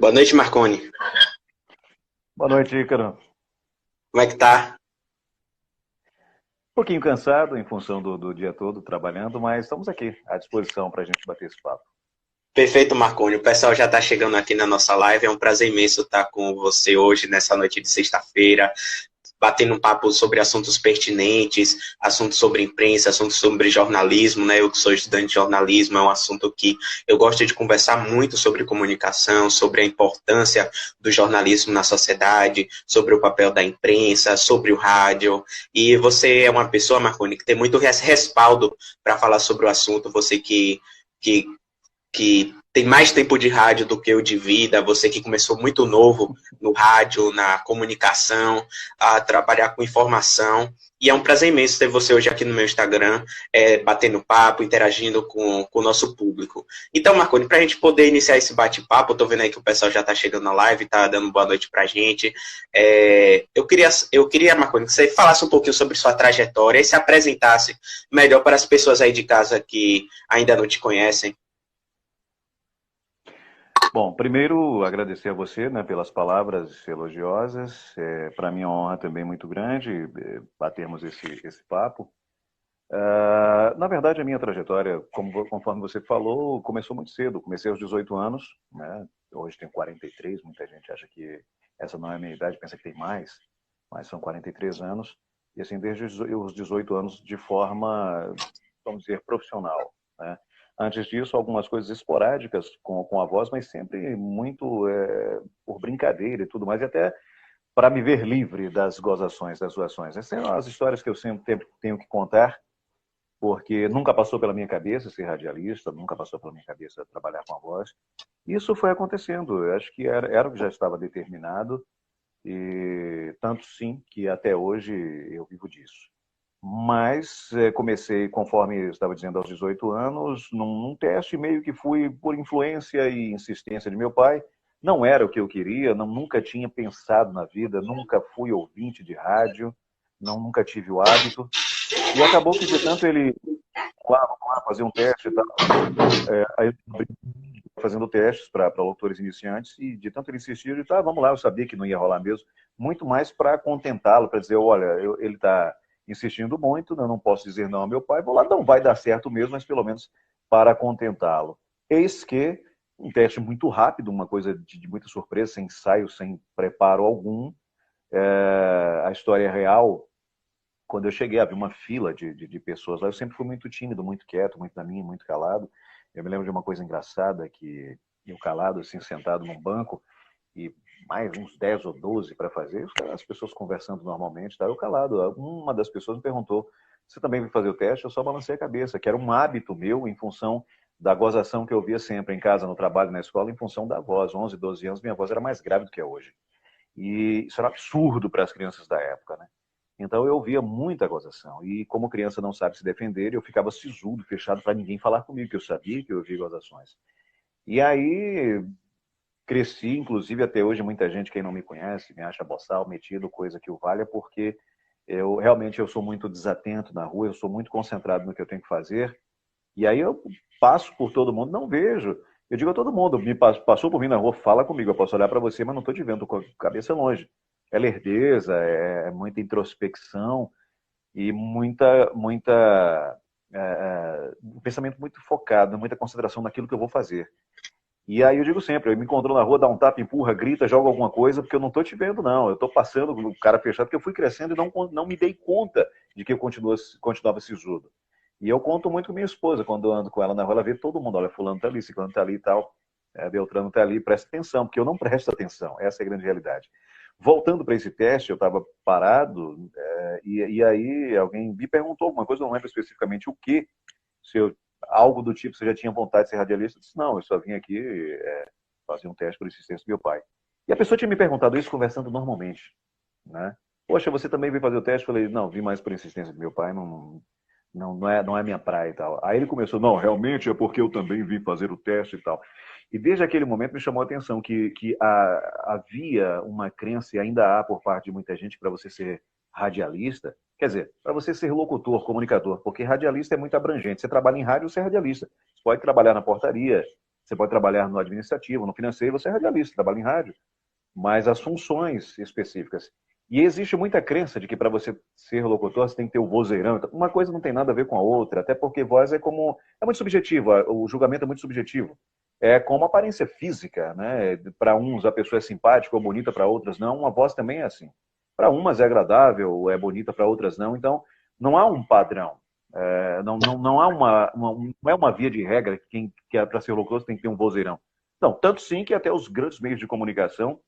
Boa noite, Marconi. Boa noite, Ícaro. Como é que tá? Um pouquinho cansado em função do dia todo trabalhando, mas estamos aqui à disposição para a gente bater esse papo. Perfeito, Marconi. O pessoal já está chegando aqui na nossa live. É um prazer imenso estar com você hoje, nessa noite de sexta-feira, batendo um papo sobre assuntos pertinentes, assuntos sobre imprensa, assuntos sobre jornalismo, né? Eu que sou estudante de jornalismo, é um assunto que eu gosto de conversar muito sobre comunicação, sobre a importância do jornalismo na sociedade, sobre o papel da imprensa, sobre o rádio. E você é uma pessoa, Marconi, que tem muito respaldo para falar sobre o assunto. Você que que tem mais tempo de rádio do que eu de vida, você que começou muito novo no rádio, na comunicação, a trabalhar com informação. E é um prazer imenso ter você hoje aqui no meu Instagram, batendo papo, interagindo com o nosso público. Então, Marconi, para a gente poder iniciar esse bate-papo, eu tô vendo aí que o pessoal já está chegando na live, está dando boa noite para a gente. Eu queria, Marconi, que você falasse um pouquinho sobre sua trajetória e se apresentasse melhor para as pessoas aí de casa que ainda não te conhecem. Bom, primeiro agradecer a você, né, pelas palavras elogiosas. Para mim é uma honra também muito grande batermos esse papo. Na verdade, a minha trajetória, conforme você falou, começou muito cedo. Comecei aos 18 anos, né? Hoje tenho 43, muita gente acha que essa não é a minha idade, pensa que tem mais, mas são 43 anos. E assim, desde os 18 anos de forma, vamos dizer, profissional, né? Antes disso, algumas coisas esporádicas com a voz, mas sempre muito por brincadeira e tudo mais, e até para me ver livre das gozações, das zoações. Essas são as histórias que eu sempre tenho que contar, porque nunca passou pela minha cabeça ser radialista, nunca passou pela minha cabeça trabalhar com a voz. Isso foi acontecendo, eu acho que era o que já estava determinado, e tanto sim que até hoje eu vivo disso. Mas comecei, conforme eu estava dizendo, aos 18 anos, num teste meio que fui por influência e insistência de meu pai. Não era o que eu queria, nunca tinha pensado na vida, nunca fui ouvinte de rádio, nunca tive o hábito. E acabou que de tanto ele, vamos lá fazer um teste e tal, aí eu abri fazendo testes para autores iniciantes e de tanto ele insistir, eu disse, vamos lá, eu sabia que não ia rolar mesmo, muito mais para contentá-lo, para dizer, olha, ele está insistindo muito, eu não posso dizer não ao meu pai, vou lá, não vai dar certo mesmo, mas pelo menos para contentá-lo. Eis que um teste muito rápido, uma coisa de muita surpresa, sem ensaio, sem preparo algum, a história é real. Quando eu cheguei, havia uma fila de pessoas lá. Eu sempre fui muito tímido, muito quieto, muito na minha, muito calado. Eu me lembro de uma coisa engraçada, que eu calado, assim, sentado num banco, e mais uns 10 ou 12 para fazer, as pessoas conversando normalmente, tá? Eu calado. Uma das pessoas me perguntou, você também vai fazer o teste? Eu só balancei a cabeça, que era um hábito meu em função da gozação que eu via sempre em casa, no trabalho, na escola, em função da voz. 11, 12 anos, minha voz era mais grave do que é hoje. E isso era um absurdo para as crianças da época, né? Então eu ouvia muita gozação. E como criança não sabe se defender, eu ficava sisudo, fechado para ninguém falar comigo, que eu sabia que eu ouvia gozações. E aí cresci, inclusive até hoje muita gente, quem não me conhece, me acha boçal, metido, coisa que o valha, porque eu sou muito desatento na rua, eu sou muito concentrado no que eu tenho que fazer. E aí eu passo por todo mundo, não vejo. Eu digo a todo mundo, passou por mim na rua, fala comigo, eu posso olhar para você, mas não estou te vendo, tô com a cabeça longe. É lerdeza, é muita introspecção e um pensamento muito focado, muita consideração naquilo que eu vou fazer. E aí eu digo sempre, eu me encontro na rua, dá um tapa, empurra, grita, joga alguma coisa, porque eu não estou te vendo, não. Eu estou passando com o cara fechado, porque eu fui crescendo e não me dei conta de que eu continuava sisudo. E eu conto muito com minha esposa, quando eu ando com ela na rua, ela vê todo mundo, olha, fulano tá ali, ciclano tá ali e tal, Beltrano tá ali, presta atenção, porque eu não presto atenção, essa é a grande realidade. Voltando para esse teste, eu estava parado, e aí alguém me perguntou alguma coisa, eu não lembro especificamente o que, se eu, algo do tipo, você já tinha vontade de ser radialista? Eu disse, não, eu só vim aqui fazer um teste por insistência do meu pai. E a pessoa tinha me perguntado isso conversando normalmente, né? Poxa, você também veio fazer o teste? Eu falei, não, vim mais por insistência do meu pai, não é minha praia e tal. Aí ele começou, não, realmente é porque eu também vim fazer o teste e tal. E desde aquele momento me chamou a atenção que havia uma crença, e ainda há por parte de muita gente, para você ser radialista, quer dizer, para você ser locutor, comunicador, porque radialista é muito abrangente. Você trabalha em rádio, você é radialista. Você pode trabalhar na portaria, Você pode trabalhar no administrativo, no financeiro, você é radialista, trabalha em rádio. Mas as funções específicas. E existe muita crença de que para você ser locutor você tem que ter o vozeirão. Uma coisa não tem nada a ver com a outra, até porque voz é muito subjetivo, o julgamento é muito subjetivo. É como aparência física, né? Para uns a pessoa é simpática ou bonita, para outras não. Uma voz também é assim. Para umas é agradável, é bonita, para outras não. Então, não há um padrão. Não há não é uma via de regra que quem quer para ser locutor tem que ter um vozeirão. Não, tanto sim que até os grandes meios de comunicação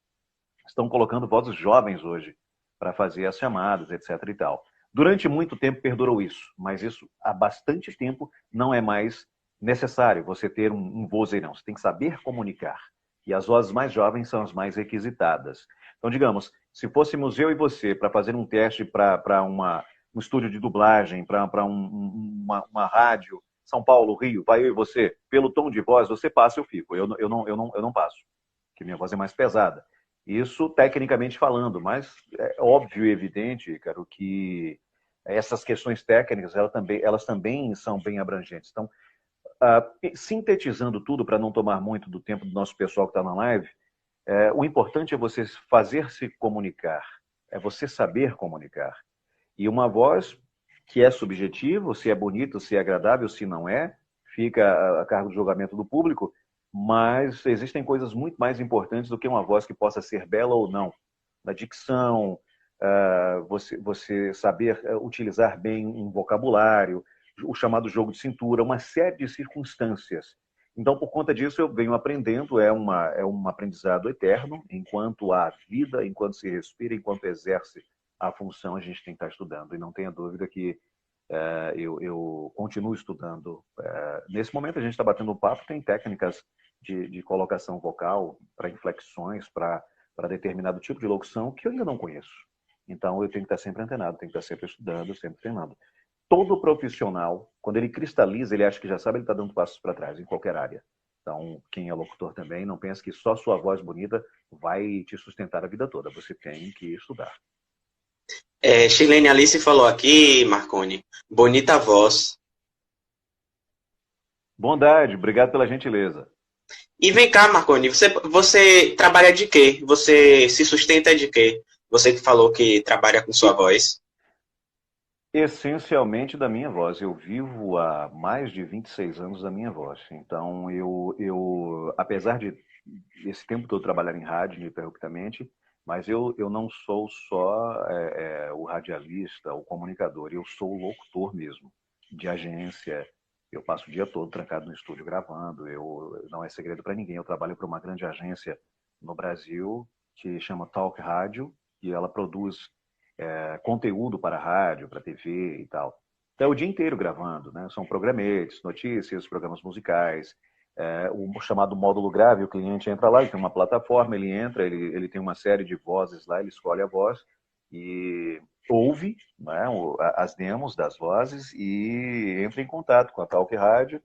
estão colocando vozes jovens hoje para fazer as chamadas, etc. e tal. Durante muito tempo perdurou isso, mas isso há bastante tempo não é mais necessário você ter um vozeirão. Você tem que saber comunicar. E as vozes mais jovens são as mais requisitadas. Então, digamos, se fôssemos eu e você para fazer um teste para um estúdio de dublagem, para uma rádio, São Paulo, Rio, vai eu e você, pelo tom de voz, você passa, eu fico. Eu não passo, porque minha voz é mais pesada. Isso tecnicamente falando, mas é óbvio e evidente, Caro, que essas questões técnicas elas também são bem abrangentes. Então, sintetizando tudo, para não tomar muito do tempo do nosso pessoal que está na live, o importante é você fazer-se comunicar, é você saber comunicar. E uma voz que é subjetiva, se é bonita, se é agradável, se não é, fica a cargo do julgamento do público, mas existem coisas muito mais importantes do que uma voz que possa ser bela ou não. Na dicção, você saber utilizar bem um vocabulário, o chamado jogo de cintura, uma série de circunstâncias. Então, por conta disso, eu venho aprendendo, é um aprendizado eterno, enquanto há vida, enquanto se respira, enquanto exerce a função, a gente tem que estar estudando. E não tenha dúvida que eu continuo estudando. Nesse momento, a gente está batendo um papo, tem técnicas de colocação vocal, para inflexões, para determinado tipo de locução que eu ainda não conheço. Então, eu tenho que estar sempre antenado, tenho que estar sempre estudando, sempre treinando. Todo profissional, quando ele cristaliza, ele acha que já sabe, ele está dando passos para trás, em qualquer área. Então, quem é locutor também, não pensa que só sua voz bonita vai te sustentar a vida toda. Você tem que estudar. Chilene Alice falou aqui, Marconi, bonita voz. Bondade, obrigado pela gentileza. E vem cá, Marconi, você trabalha de quê? Você se sustenta de quê? Você que falou que trabalha com sua voz. Essencialmente da minha voz. Eu vivo há mais de 26 anos da minha voz. Então, apesar de esse tempo todo trabalhar em rádio ininterruptamente, mas eu não sou só o radialista, o comunicador, eu sou o locutor mesmo, de agência. Eu passo o dia todo trancado no estúdio gravando, não é segredo para ninguém, eu trabalho para uma grande agência no Brasil que chama Talk Rádio, e ela produz conteúdo para rádio, para TV e tal. Então, é o dia inteiro gravando, né? São programetes, notícias, programas musicais, o chamado módulo grave, o cliente entra lá, ele tem uma plataforma, ele entra, ele tem uma série de vozes lá, ele escolhe a voz e ouve, né, as demos das vozes e entra em contato com a Talk Rádio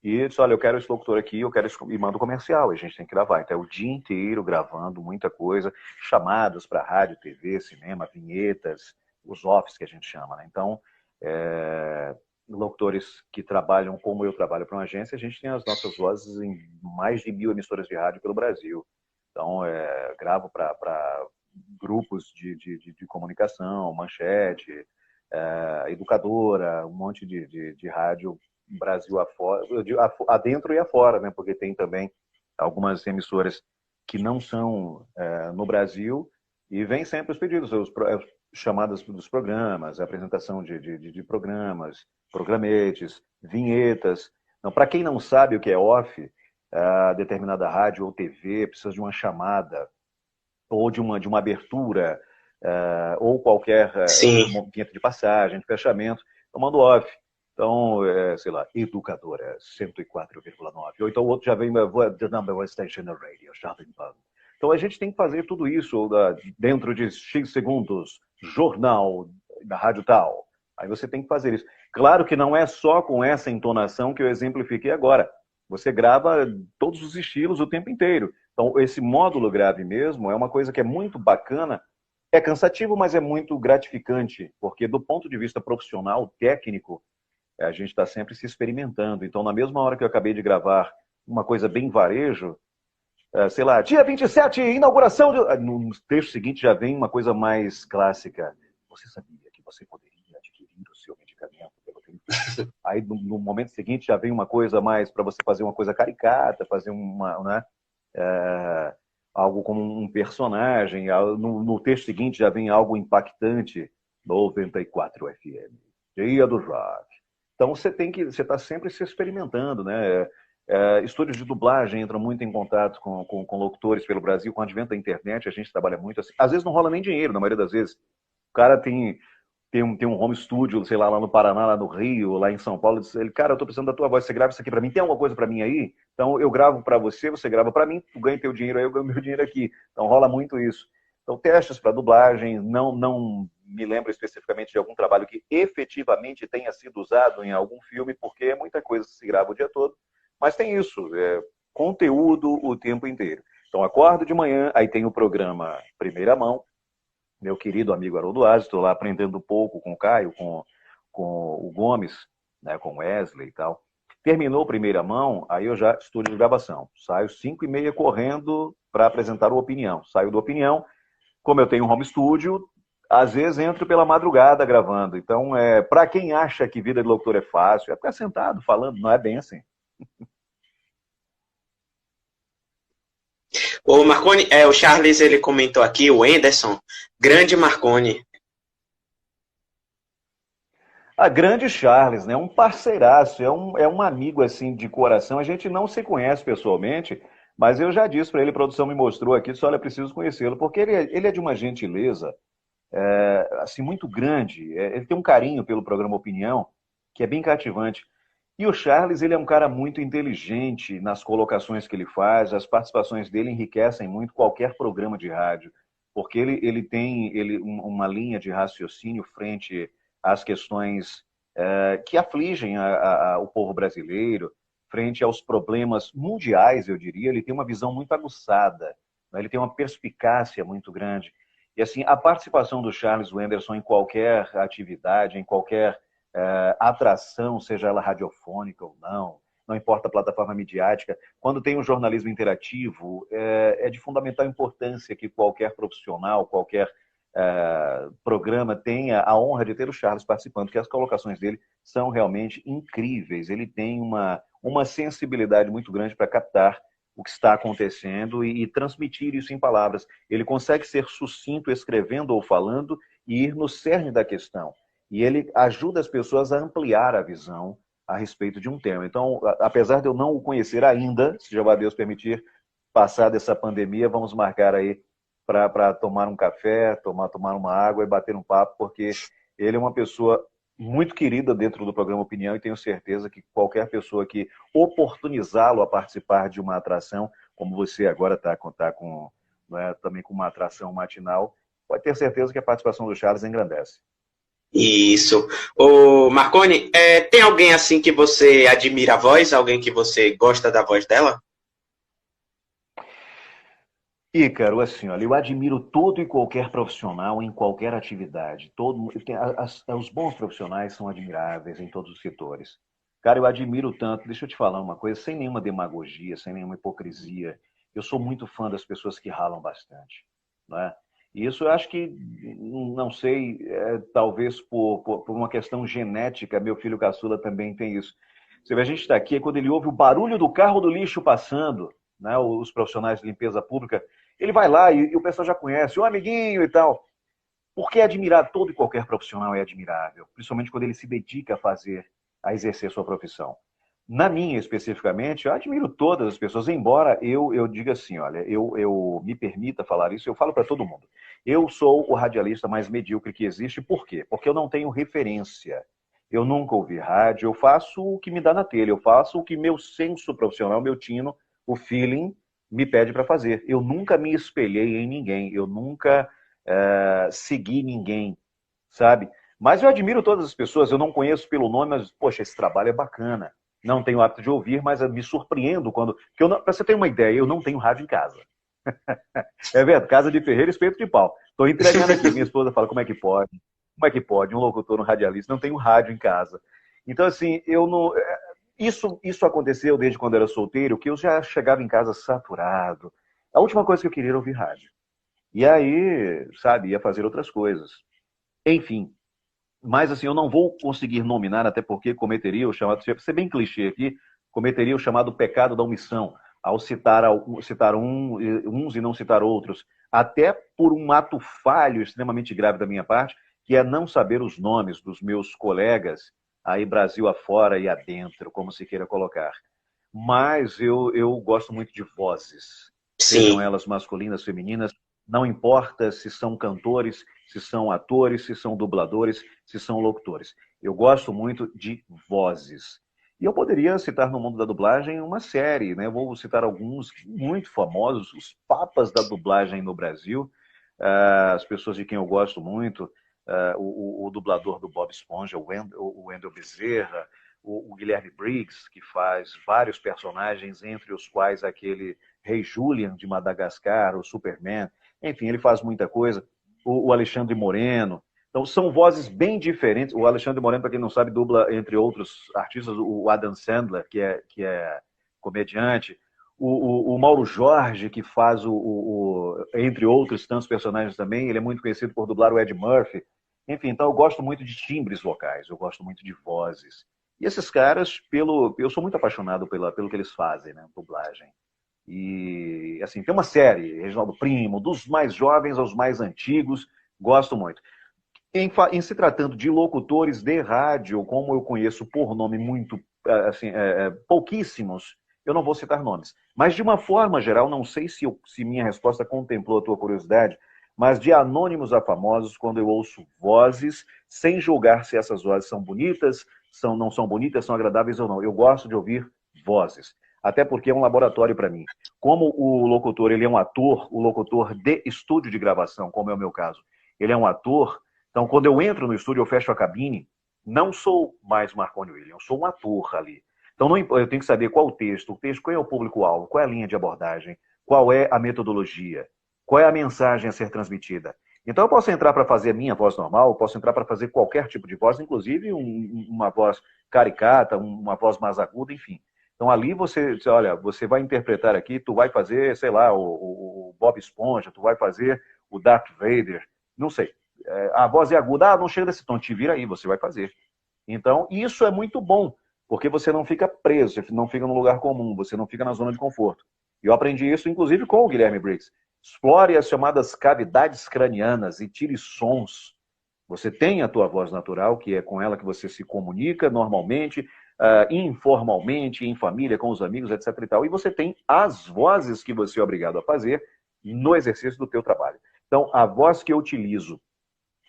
e diz, olha, eu quero esse locutor aqui, e manda o comercial, a gente tem que gravar. Então é o dia inteiro gravando muita coisa, chamadas para rádio, TV, cinema, vinhetas, os offs que a gente chama, né? Então, locutores que trabalham como eu trabalho para uma agência, a gente tem as nossas vozes em mais de 1.000 emissoras de rádio pelo Brasil. Então, gravo para grupos de comunicação, Manchete, Educadora, um monte de rádio Brasil afora, adentro e afora, né? Porque tem também algumas emissoras que não são no Brasil e vem sempre os pedidos, chamadas dos programas, a apresentação de programas, programetes, vinhetas. Então, para quem não sabe o que é off, determinada rádio ou TV precisa de uma chamada ou de uma abertura ou qualquer vinheta de passagem, de fechamento, tomando off. Então, sei lá, Educadora 104,9. Ou então o outro já vem, The Number One Station Radio, Jovem Pan. Então a gente tem que fazer tudo isso dentro de X segundos, jornal da rádio tal. Aí você tem que fazer isso. Claro que não é só com essa entonação que eu exemplifiquei agora. Você grava todos os estilos o tempo inteiro. Então esse módulo grave mesmo é uma coisa que é muito bacana. É cansativo, mas é muito gratificante, porque do ponto de vista profissional, técnico, a gente está sempre se experimentando. Então, na mesma hora que eu acabei de gravar uma coisa bem varejo, sei lá, dia 27, inauguração de... No texto seguinte já vem uma coisa mais clássica. Você sabia que você poderia adquirir o seu medicamento pelo telefone? Aí no momento seguinte já vem uma coisa mais para você fazer uma coisa caricata, fazer uma, né, algo como um personagem. No texto seguinte já vem algo impactante. 94 FM, dia do rock. Então você está sempre se experimentando, né? Estúdios de dublagem entram muito em contato com locutores pelo Brasil, com o advento da internet, a gente trabalha muito assim. Às vezes não rola nem dinheiro, na maioria das vezes. O cara tem um home studio, sei lá no Paraná, lá no Rio, lá em São Paulo, diz ele, cara, eu tô precisando da tua voz, você grava isso aqui para mim, tem alguma coisa para mim aí? Então eu gravo para você, você grava para mim, tu ganha teu dinheiro aí, eu ganho meu dinheiro aqui. Então rola muito isso. Então testes para dublagem, não me lembro especificamente de algum trabalho que efetivamente tenha sido usado em algum filme, porque é muita coisa que se grava o dia todo. Mas tem isso, conteúdo o tempo inteiro. Então, acordo de manhã, aí tem o programa Primeira Mão, meu querido amigo Haroldo Aze, estou lá aprendendo um pouco com o Caio, com o Gomes, né, com o Wesley e tal. Terminou Primeira Mão, aí eu já estúdio de gravação. Saio 5h30 correndo para apresentar o Opinião. Saio do Opinião, como eu tenho um home studio, às vezes entro pela madrugada gravando. Então, para quem acha que vida de locutor é fácil, é ficar sentado falando, não é bem assim. O Marconi, o Charles, ele comentou aqui, o Anderson, grande Marconi. A grande Charles, né? Um parceiraço, é um amigo assim de coração. A gente não se conhece pessoalmente, mas eu já disse para ele, a produção me mostrou aqui, só olha, preciso conhecê-lo, porque ele é de uma gentileza assim muito grande. Ele tem um carinho pelo programa Opinião, que é bem cativante. E o Charles, ele é um cara muito inteligente nas colocações que ele faz, as participações dele enriquecem muito qualquer programa de rádio, porque ele tem uma linha de raciocínio frente às questões que afligem o povo brasileiro, frente aos problemas mundiais, eu diria. Ele tem uma visão muito aguçada, né? Ele tem uma perspicácia muito grande. E assim, a participação do Charles Wenderson em qualquer atividade, em qualquer atração, seja ela radiofônica ou não importa a plataforma midiática, quando tem um jornalismo interativo, é de fundamental importância que qualquer profissional, qualquer programa tenha a honra de ter o Charles participando, porque as colocações dele são realmente incríveis. Ele tem uma sensibilidade muito grande para captar o que está acontecendo e transmitir isso em palavras. Ele consegue ser sucinto escrevendo ou falando e ir no cerne da questão. E ele ajuda as pessoas a ampliar a visão a respeito de um tema. Então, apesar de eu não o conhecer ainda, se Jeová Deus permitir, passar dessa pandemia, vamos marcar aí para tomar um café, tomar uma água e bater um papo, porque ele é uma pessoa muito querida dentro do programa Opinião e tenho certeza que qualquer pessoa que oportunizá-lo a participar de uma atração, como você agora está com, também com uma atração matinal, pode ter certeza que a participação do Charles engrandece. Isso. O Marconi, tem alguém assim que você admira a voz? Alguém que você gosta da voz dela? Ícaro, assim, olha, eu admiro todo e qualquer profissional em qualquer atividade. Os bons profissionais são admiráveis em todos os setores. Cara, eu admiro tanto, deixa eu te falar uma coisa, sem nenhuma demagogia, sem nenhuma hipocrisia. Eu sou muito fã das pessoas que ralam bastante, né? E isso eu acho que, não sei, talvez por uma questão genética, meu filho caçula também tem isso. Você vê, a gente está aqui, quando ele ouve o barulho do carro do lixo passando, né, os profissionais de limpeza pública, ele vai lá e o pessoal já conhece, o amiguinho e tal. Porque admirar todo e qualquer profissional é admirável, principalmente quando ele se dedica a exercer sua profissão. Na minha, especificamente, eu admiro todas as pessoas, embora eu diga assim, olha, eu me permita falar isso, eu falo para todo mundo. Eu sou o radialista mais medíocre que existe, por quê? Porque eu não tenho referência. Eu nunca ouvi rádio, eu faço o que me dá na telha, eu faço o que meu senso profissional, meu tino, o feeling me pede para fazer. Eu nunca me espelhei em ninguém, eu nunca segui ninguém, sabe? Mas eu admiro todas as pessoas, eu não conheço pelo nome, mas, poxa, esse trabalho é bacana. Não tenho hábito de ouvir, mas me surpreendo quando... Para você ter uma ideia, eu não tenho rádio em casa. É verdade, casa de ferreiro, espeto de pau. Estou entregando aqui, minha esposa fala, como é que pode? Como é que pode? Um locutor, um radialista, não tenho rádio em casa. Então, assim, eu não... Isso aconteceu desde quando eu era solteiro, que eu já chegava em casa saturado. A última coisa que eu queria era ouvir rádio. E aí, sabe, ia fazer outras coisas. Enfim, mas assim, eu não vou conseguir nominar, até porque cometeria o chamado, ser bem clichê aqui, cometeria o chamado pecado da omissão, ao citar uns e não citar outros, até por um ato falho extremamente grave da minha parte, que é não saber os nomes dos meus colegas, aí Brasil afora e adentro, como se queira colocar. Mas eu gosto muito de vozes, sejam Sim. elas masculinas, femininas, não importa se são cantores, se são atores, se são dubladores, se são locutores. Eu gosto muito de vozes. E eu poderia citar no mundo da dublagem uma série, né? Vou citar alguns muito famosos, os papas da dublagem no Brasil, as pessoas de quem eu gosto muito, o dublador do Bob Esponja, o Wendell Bezerra, o Guilherme Briggs, que faz vários personagens, entre os quais aquele Rei Julian de Madagascar, o Superman, enfim, ele faz muita coisa. O Alexandre Moreno. Então, são vozes bem diferentes. O Alexandre Moreno, para quem não sabe, dubla, entre outros artistas, o Adam Sandler, que é comediante. O Mauro Jorge, que faz, entre outros tantos personagens também, ele é muito conhecido por dublar o Ed Murphy. Enfim, então eu gosto muito de timbres vocais, eu gosto muito de vozes. E esses caras, eu sou muito apaixonado pelo que eles fazem, né, dublagem. E, assim, tem uma série, Reginaldo Primo, dos mais jovens aos mais antigos, gosto muito. Em se tratando de locutores de rádio, como eu conheço por nome muito, assim, pouquíssimos, eu não vou citar nomes. Mas, de uma forma geral, não sei se minha resposta contemplou a tua curiosidade, mas de anônimos a famosos, quando eu ouço vozes, sem julgar se essas vozes são bonitas, não são bonitas, são agradáveis ou não. Eu gosto de ouvir vozes. Até porque é um laboratório para mim. Como o locutor ele é um ator, o locutor de estúdio de gravação, como é o meu caso, ele é um ator, então quando eu entro no estúdio, eu fecho a cabine, não sou mais Marconi William, eu sou um ator ali. Então não, eu tenho que saber qual o texto, qual é o público-alvo, qual é a linha de abordagem, qual é a metodologia, qual é a mensagem a ser transmitida. Então eu posso entrar para fazer a minha voz normal, eu posso entrar para fazer qualquer tipo de voz, inclusive uma voz caricata, uma voz mais aguda, enfim. Então ali olha, você vai interpretar aqui, tu vai fazer, sei lá, o Bob Esponja, tu vai fazer o Darth Vader, não sei. A voz é aguda, não chega desse tom, te vira aí, você vai fazer. Então isso é muito bom, porque você não fica preso, você não fica no lugar comum, você não fica na zona de conforto. E eu aprendi isso, inclusive, com o Guilherme Briggs. Explore as chamadas cavidades cranianas e tire sons. Você tem a tua voz natural, que é com ela que você se comunica normalmente, informalmente, em família, com os amigos, etc. e tal. E você tem as vozes que você é obrigado a fazer no exercício do teu trabalho. Então, a voz que eu utilizo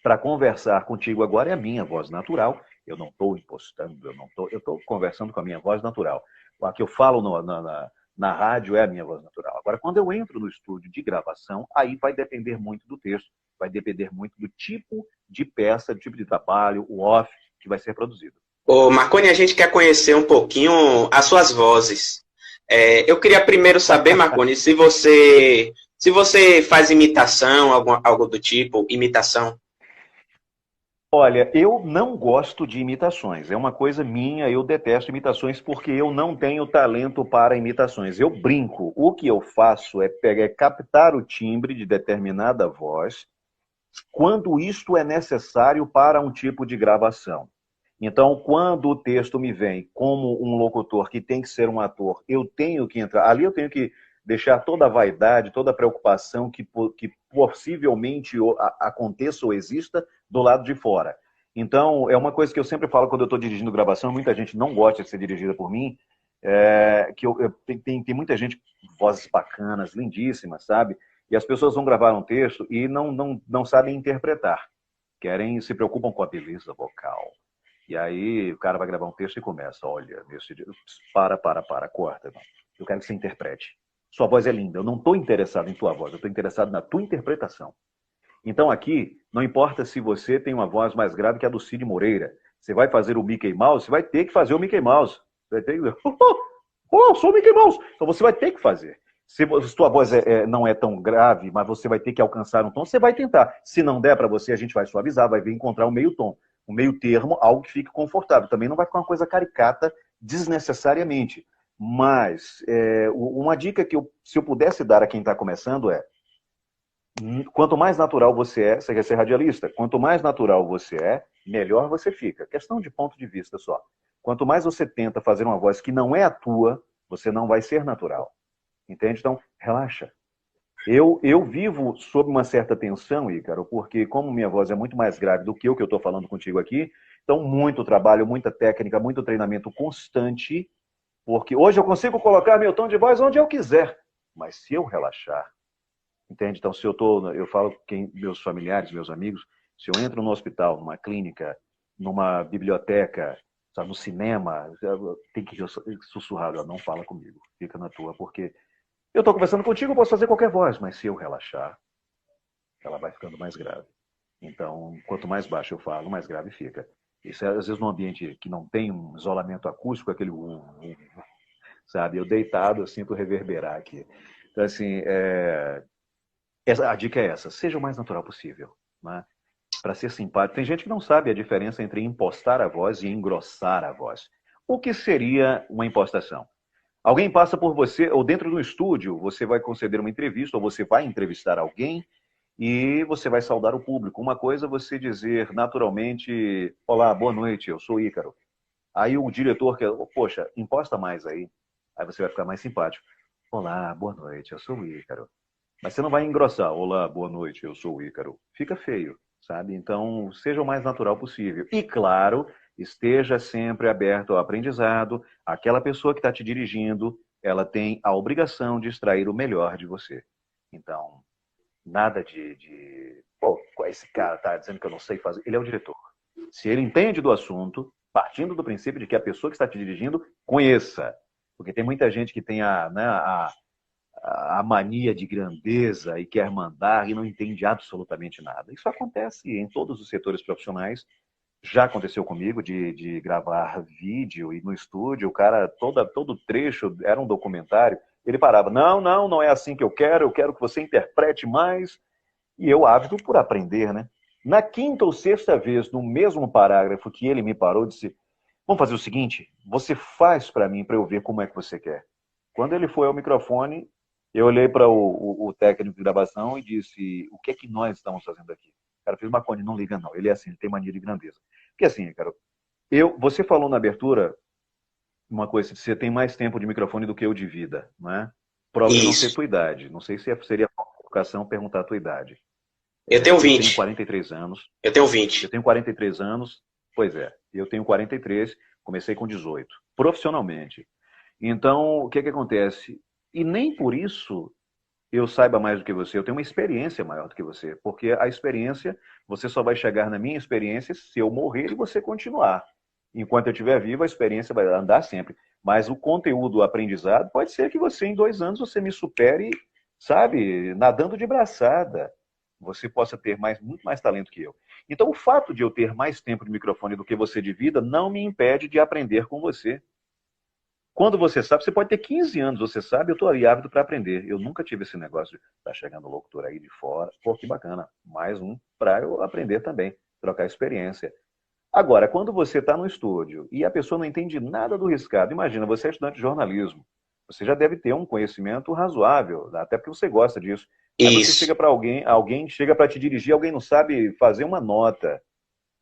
para conversar contigo agora é a minha voz natural. Eu não estou impostando, eu estou conversando com a minha voz natural. A que eu falo na rádio é a minha voz natural. Agora, quando eu entro no estúdio de gravação, aí vai depender muito do texto, vai depender muito do tipo de peça, do tipo de trabalho, o off que vai ser produzido. Ô, Marconi, a gente quer conhecer um pouquinho as suas vozes. Eu queria primeiro saber, Marconi, se você faz imitação, algo do tipo, imitação. Olha, eu não gosto de imitações. É uma coisa minha, eu detesto imitações porque eu não tenho talento para imitações. Eu brinco. O que eu faço é captar o timbre de determinada voz quando isto é necessário para um tipo de gravação. Então, quando o texto me vem como um locutor que tem que ser um ator, eu tenho que entrar. Ali eu tenho que deixar toda a vaidade, toda a preocupação que possivelmente aconteça ou exista do lado de fora. Então, é uma coisa que eu sempre falo quando eu estou dirigindo gravação, muita gente não gosta de ser dirigida por mim, tem muita gente, vozes bacanas, lindíssimas, sabe? E as pessoas vão gravar um texto e não sabem interpretar. Se preocupam com a beleza vocal. E aí o cara vai gravar um texto e começa, olha, para, corta. Não. Eu quero que você interprete. Sua voz é linda, eu não estou interessado em tua voz, eu estou interessado na tua interpretação. Então aqui, não importa se você tem uma voz mais grave que a do Cid Moreira, você vai fazer o Mickey Mouse, você vai ter que fazer o Mickey Mouse. Você vai ter que... eu sou o Mickey Mouse. Então você vai ter que fazer. Se sua voz não é tão grave, mas você vai ter que alcançar um tom, você vai tentar. Se não der para você, a gente vai suavizar, vai ver encontrar um meio tom, um meio termo, algo que fique confortável. Também não vai ficar uma coisa caricata desnecessariamente. Mas uma dica que se eu pudesse dar a quem está começando é: quanto mais natural você quer ser radialista, quanto mais natural você melhor você fica. Questão de ponto de vista só. Quanto mais você tenta fazer uma voz que não é a tua, você não vai ser natural. Entende? Então, relaxa. Eu vivo sob uma certa tensão, Ícaro, porque como minha voz é muito mais grave do que o que eu estou falando contigo aqui, então muito trabalho, muita técnica, muito treinamento constante, porque hoje eu consigo colocar meu tom de voz onde eu quiser, mas se eu relaxar, entende? Então, se eu falo com meus familiares, meus amigos, se eu entro no hospital, numa clínica, numa biblioteca, sabe, no cinema, tem que sussurrar, não fala comigo, fica na tua, porque eu estou conversando contigo, eu posso fazer qualquer voz, mas se eu relaxar, ela vai ficando mais grave. Então, quanto mais baixo eu falo, mais grave fica. Isso é, às vezes, num ambiente que não tem um isolamento acústico, aquele sabe? Eu deitado, eu sinto reverberar aqui. Então, assim, a dica é essa: seja o mais natural possível, né? Para ser simpático. Tem gente que não sabe a diferença entre impostar a voz e engrossar a voz. O que seria uma impostação? Alguém passa por você, ou dentro do estúdio, você vai conceder uma entrevista, ou você vai entrevistar alguém, e você vai saudar o público. Uma coisa é você dizer naturalmente: olá, boa noite, eu sou Ícaro. Aí o diretor quer: poxa, imposta mais aí. Aí você vai ficar mais simpático. Olá, boa noite, eu sou o Ícaro. Mas você não vai engrossar. Olá, boa noite, eu sou o Ícaro. Fica feio, sabe? Então, seja o mais natural possível. E, claro, esteja sempre aberto ao aprendizado. Aquela pessoa que está te dirigindo, ela tem a obrigação de extrair o melhor de você. Então, nada pô, esse cara está dizendo que eu não sei fazer. Ele é o diretor. Se ele entende do assunto, partindo do princípio de que a pessoa que está te dirigindo conheça. Porque tem muita gente que tem a mania de grandeza e quer mandar e não entende absolutamente nada. Isso acontece em todos os setores profissionais. Já aconteceu comigo de gravar vídeo e no estúdio, o cara, todo trecho era um documentário, ele parava: não é assim que eu quero que você interprete mais. E eu ávido por aprender, né? Na quinta ou sexta vez, no mesmo parágrafo que ele me parou, disse: vamos fazer o seguinte, você faz para mim, para eu ver como é que você quer. Quando ele foi ao microfone, eu olhei para o técnico de gravação e disse: o que é que nós estamos fazendo aqui? O cara fez: Marconi, não liga não, ele é assim, ele tem mania de grandeza. Porque assim, cara, você falou na abertura uma coisa: você tem mais tempo de microfone do que eu de vida, não é? Prova que eu não sei a Isso. tua idade, não sei se seria educação perguntar a tua idade. Eu tenho Eu tenho 20. 43 anos. Eu tenho Eu 20. tenho 43 anos. Pois é, eu tenho 43, comecei com 18, profissionalmente. Então, o que que acontece? E nem por isso eu saiba mais do que você, eu tenho uma experiência maior do que você, porque a experiência, você só vai chegar na minha experiência se eu morrer e você continuar. Enquanto eu estiver vivo, a experiência vai andar sempre. Mas o conteúdo, o aprendizado, pode ser que você, em 2 anos, você me supere, sabe, nadando de braçada. Você possa ter muito mais talento que eu. Então, o fato de eu ter mais tempo de microfone do que você de vida não me impede de aprender com você. Quando você sabe, você pode ter 15 anos, você sabe, eu estou ali ávido para aprender. Eu nunca tive esse negócio de estar chegando locutor aí de fora. Pô, que bacana. Mais um para eu aprender também, trocar experiência. Agora, quando você está no estúdio e a pessoa não entende nada do riscado, imagina, você é estudante de jornalismo. Você já deve ter um conhecimento razoável, até porque você gosta disso. Aí você chega Isso. para alguém chega para te dirigir, alguém não sabe fazer uma nota,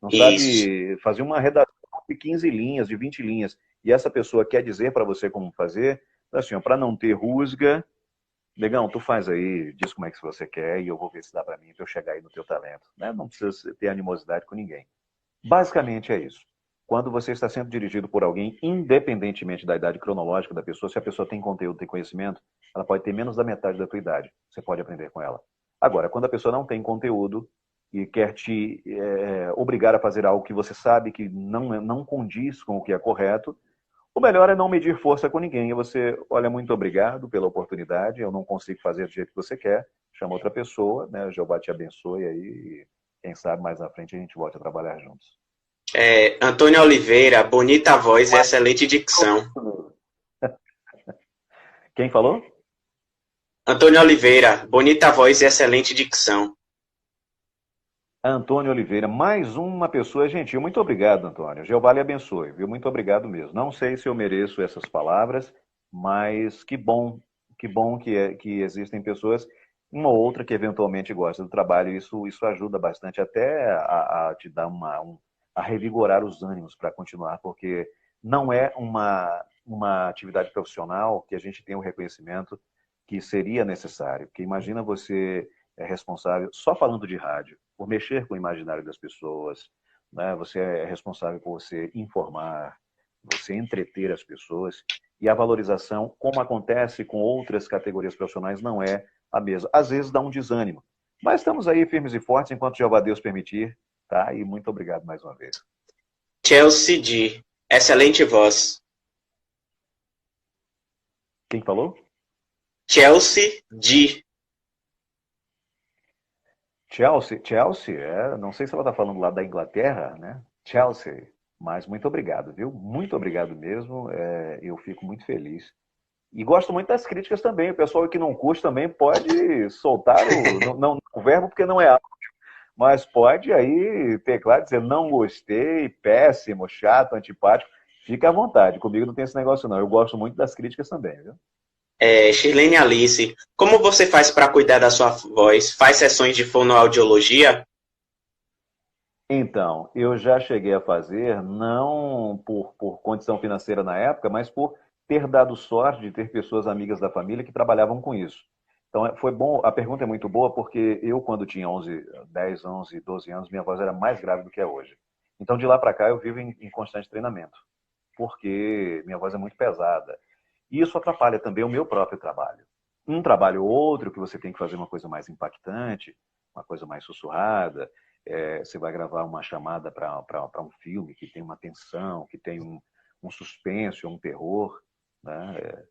não Isso. sabe fazer uma redação de 15 linhas, de 20 linhas. E essa pessoa quer dizer para você como fazer, assim, para não ter rusga, negão, tu faz aí, diz como é que você quer e eu vou ver se dá para mim, para eu chegar aí no teu talento. Né? Não precisa ter animosidade com ninguém. Basicamente é isso. Quando você está sendo dirigido por alguém, independentemente da idade cronológica da pessoa, se a pessoa tem conteúdo, tem conhecimento, ela pode ter menos da metade da tua idade. Você pode aprender com ela. Agora, quando a pessoa não tem conteúdo e quer te obrigar a fazer algo que você sabe que não condiz com o que é correto, o melhor é não medir força com ninguém. E você, olha, muito obrigado pela oportunidade, eu não consigo fazer do jeito que você quer, chama outra pessoa, né? Jeová te abençoe aí. Quem sabe mais na frente a gente volta a trabalhar juntos. Antônio Oliveira, bonita voz e excelente dicção. Quem falou? Antônio Oliveira, bonita voz e excelente dicção. Antônio Oliveira, mais uma pessoa gentil. Muito obrigado, Antônio. Jeová lhe abençoe, viu? Muito obrigado mesmo. Não sei se eu mereço essas palavras, mas que bom que existem pessoas, uma ou outra que eventualmente gosta do trabalho. Isso ajuda bastante até a te dar a revigorar os ânimos para continuar, porque não é uma atividade profissional que a gente tem o reconhecimento que seria necessário. Porque imagina você é responsável, só falando de rádio, por mexer com o imaginário das pessoas, né? Você é responsável por você informar, você entreter as pessoas, e a valorização, como acontece com outras categorias profissionais, não é a mesma. Às vezes dá um desânimo, mas estamos aí firmes e fortes enquanto Jeová Deus permitir, tá? E muito obrigado mais uma vez. Chelsea D. Excelente voz. Quem falou? Chelsea D. Chelsea, não sei se ela está falando lá da Inglaterra, né? Chelsea, mas muito obrigado, viu? Muito obrigado mesmo, eu fico muito feliz. E gosto muito das críticas também, o pessoal que não curte também pode soltar o verbo porque não é áudio, mas pode aí teclar e dizer não gostei, péssimo, chato, antipático, fica à vontade, comigo não tem esse negócio não, eu gosto muito das críticas também, viu? Shirlene Alice, como você faz para cuidar da sua voz? Faz sessões de fonoaudiologia? Então, eu já cheguei a fazer, não por condição financeira na época, mas por ter dado sorte de ter pessoas amigas da família que trabalhavam com isso. Então, foi bom, a pergunta é muito boa, porque eu, quando tinha 10, 11, 12 anos, minha voz era mais grave do que é hoje. Então, de lá para cá, eu vivo em constante treinamento, porque minha voz é muito pesada. E isso atrapalha também o meu próprio trabalho. Um trabalho ou outro, que você tem que fazer uma coisa mais impactante, uma coisa mais sussurrada, você vai gravar uma chamada para um filme que tem uma tensão, que tem um suspense, um terror, né?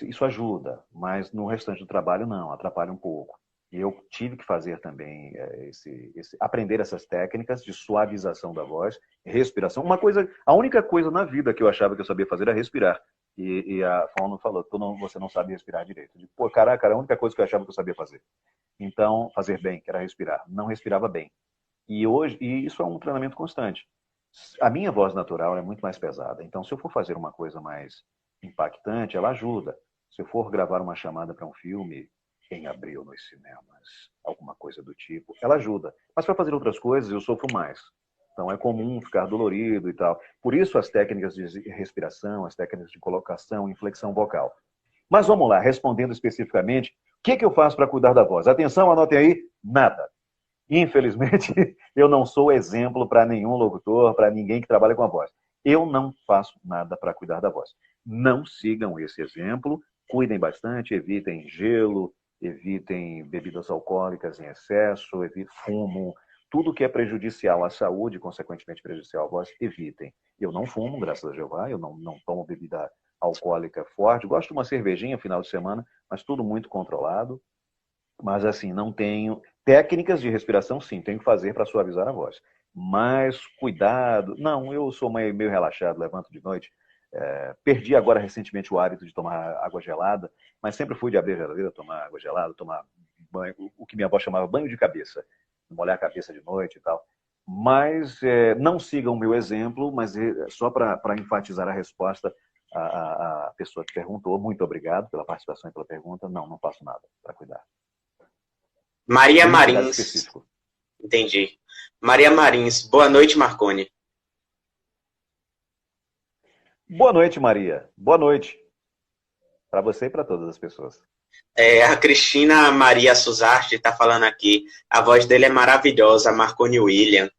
Isso ajuda, mas no restante do trabalho não, atrapalha um pouco. E eu tive que fazer também aprender essas técnicas de suavização da voz, respiração. A única coisa na vida que eu achava que eu sabia fazer era respirar. E a Fauno falou, você não sabe respirar direito. Eu digo, pô, caraca, era a única coisa que eu achava que eu sabia fazer. Então, fazer bem, que era respirar. Não respirava bem. E isso é um treinamento constante. A minha voz natural é muito mais pesada. Então, se eu for fazer uma coisa mais impactante, ela ajuda. Se eu for gravar uma chamada para um filme em abril nos cinemas, alguma coisa do tipo, ela ajuda. Mas para fazer outras coisas, eu sofro mais. Então, é comum ficar dolorido e tal. Por isso, as técnicas de respiração, as técnicas de colocação, inflexão vocal. Mas vamos lá, respondendo especificamente, o que eu faço para cuidar da voz? Atenção, anotem aí, nada. Infelizmente, eu não sou exemplo para nenhum locutor, para ninguém que trabalha com a voz. Eu não faço nada para cuidar da voz. Não sigam esse exemplo, cuidem bastante, evitem gelo, evitem bebidas alcoólicas em excesso, evitem fumo, tudo que é prejudicial à saúde, consequentemente prejudicial à voz, evitem. Eu não fumo, graças a Jeová, eu não tomo bebida alcoólica forte, gosto de uma cervejinha final de semana, mas tudo muito controlado. Mas assim, não tenho. Técnicas de respiração, sim, tenho que fazer para suavizar a voz. Mas cuidado. Não, eu sou meio relaxado, levanto de noite. Perdi agora recentemente o hábito de tomar água gelada, mas sempre fui de abrir a geladeira, tomar água gelada, tomar banho, o que minha avó chamava banho de cabeça, molhar a cabeça de noite e tal. Mas não sigam o meu exemplo, mas só para enfatizar a resposta, a pessoa que perguntou, muito obrigado pela participação e pela pergunta. Não faço nada para cuidar. Maria Marins. Entendi. Maria Marins. Boa noite, Marconi. Boa noite, Maria. Boa noite. Para você e para todas as pessoas. A Cristina Maria Suzarte está falando aqui. A voz dele é maravilhosa, Marconi William.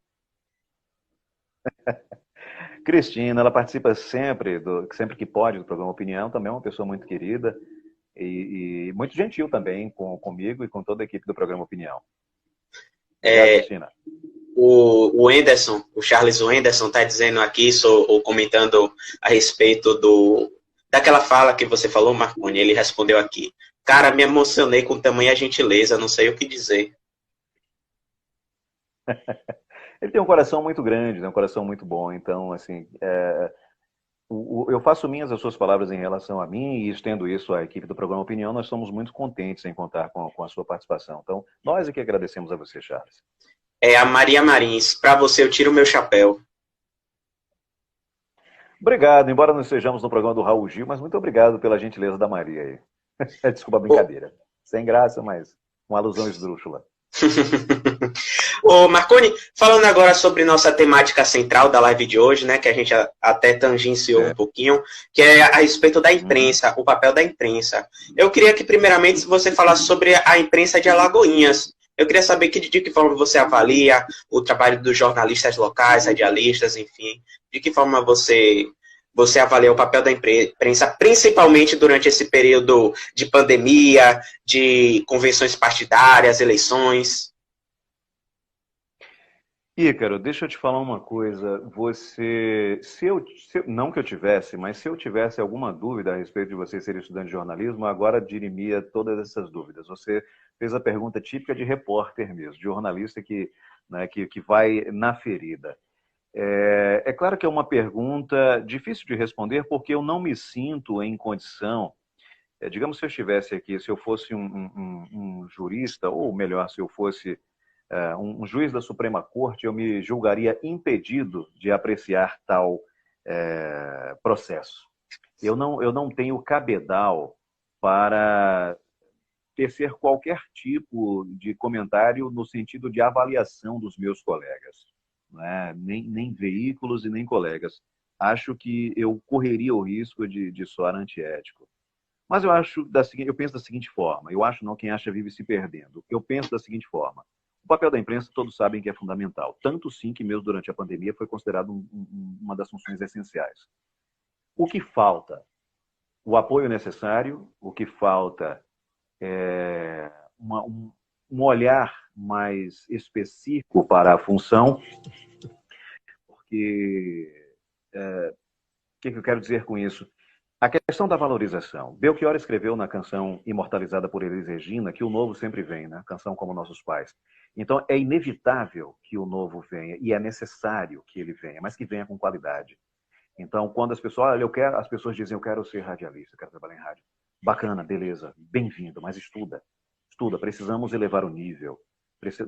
Cristina, ela participa sempre que pode do programa Opinião, também é uma pessoa muito querida e muito gentil também comigo e com toda a equipe do programa Opinião. Obrigado, Cristina. O Anderson, o Charles Anderson está dizendo aqui, ou comentando a respeito daquela fala que você falou, Marconi. Ele respondeu aqui: cara, me emocionei com tamanha gentileza, não sei o que dizer. Ele tem um coração muito grande, um coração muito bom. Então, assim, eu faço minhas as suas palavras em relação a mim e estendo isso à equipe do programa Opinião. Nós estamos muito contentes em contar com a sua participação. Então, nós é que agradecemos a você, Charles. É a Maria Marins. Para você, eu tiro o meu chapéu. Obrigado, embora não estejamos no programa do Raul Gil, mas muito obrigado pela gentileza da Maria aí. Desculpa a Ô, brincadeira. Sem graça, mas uma alusão esdrúxula. Ô, Marconi, falando agora sobre nossa temática central da live de hoje, né, que a gente até tangenciou um É. pouquinho, que é a respeito da Uhum. imprensa, o papel da imprensa. Eu queria que, primeiramente, você falasse sobre a imprensa de Alagoinhas. Eu queria saber de que forma você avalia o trabalho dos jornalistas locais, radialistas, enfim, de que forma você avalia o papel da imprensa, principalmente durante esse período de pandemia, de convenções partidárias, eleições. Ícaro, deixa eu te falar uma coisa. Não que eu tivesse, mas se eu tivesse alguma dúvida a respeito de você ser estudante de jornalismo, agora dirimia todas essas dúvidas. Você fez a pergunta típica de repórter mesmo, de jornalista né, que vai na ferida. É claro que é uma pergunta difícil de responder, porque eu não me sinto em condição. Digamos, se eu estivesse aqui, se eu fosse um jurista, ou melhor, se eu fosse um juiz da Suprema Corte, eu me julgaria impedido de apreciar tal processo. Eu não tenho cabedal para tecer qualquer tipo de comentário no sentido de avaliação dos meus colegas, né? Nem veículos e nem colegas. Acho que eu correria o risco de soar antiético. Mas eu penso da seguinte forma, eu acho não, quem acha vive se perdendo. Eu penso da seguinte forma, o papel da imprensa todos sabem que é fundamental, tanto sim que mesmo durante a pandemia foi considerado uma das funções essenciais. O que falta? O apoio necessário, o que falta é um olhar mais específico para a função, porque o que eu quero dizer com isso? A questão da valorização. Belchior escreveu na canção imortalizada por Elis Regina que o novo sempre vem, né? Canção como Nossos Pais. Então é inevitável que o novo venha e é necessário que ele venha, mas que venha com qualidade. Então, quando as pessoas dizem eu quero ser radialista, eu quero trabalhar em rádio. Bacana, beleza, bem-vindo, mas estuda. Estuda, precisamos elevar o nível.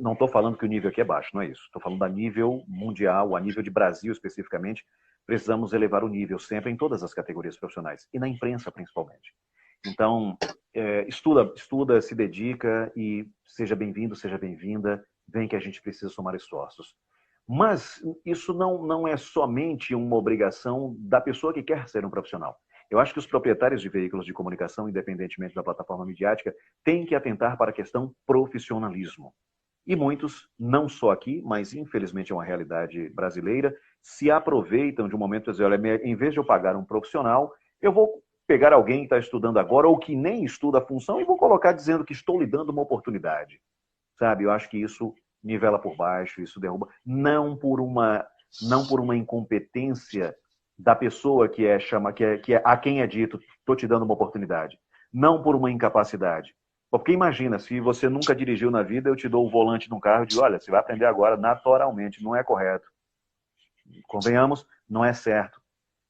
Não estou falando que o nível aqui é baixo, não é isso. Estou falando a nível mundial, a nível de Brasil especificamente. Precisamos elevar o nível sempre em todas as categorias profissionais e na imprensa principalmente. Então, estuda, se dedica e seja bem-vindo, seja bem-vinda. Vem que a gente precisa somar esforços. Mas isso não é somente uma obrigação da pessoa que quer ser um profissional. Eu acho que os proprietários de veículos de comunicação, independentemente da plataforma midiática, têm que atentar para a questão profissionalismo. E muitos, não só aqui, mas infelizmente é uma realidade brasileira, se aproveitam de um momento e dizem, olha, em vez de eu pagar um profissional, eu vou pegar alguém que está estudando agora ou que nem estuda a função e vou colocar dizendo que estou lhe dando uma oportunidade. Sabe, eu acho que isso nivela por baixo, isso derruba, não por uma incompetência da pessoa que é a quem é dito, estou te dando uma oportunidade, não por uma incapacidade. Porque imagina, se você nunca dirigiu na vida, eu te dou o volante de um carro e digo, olha, você vai aprender agora naturalmente, não é correto. Convenhamos, não é certo.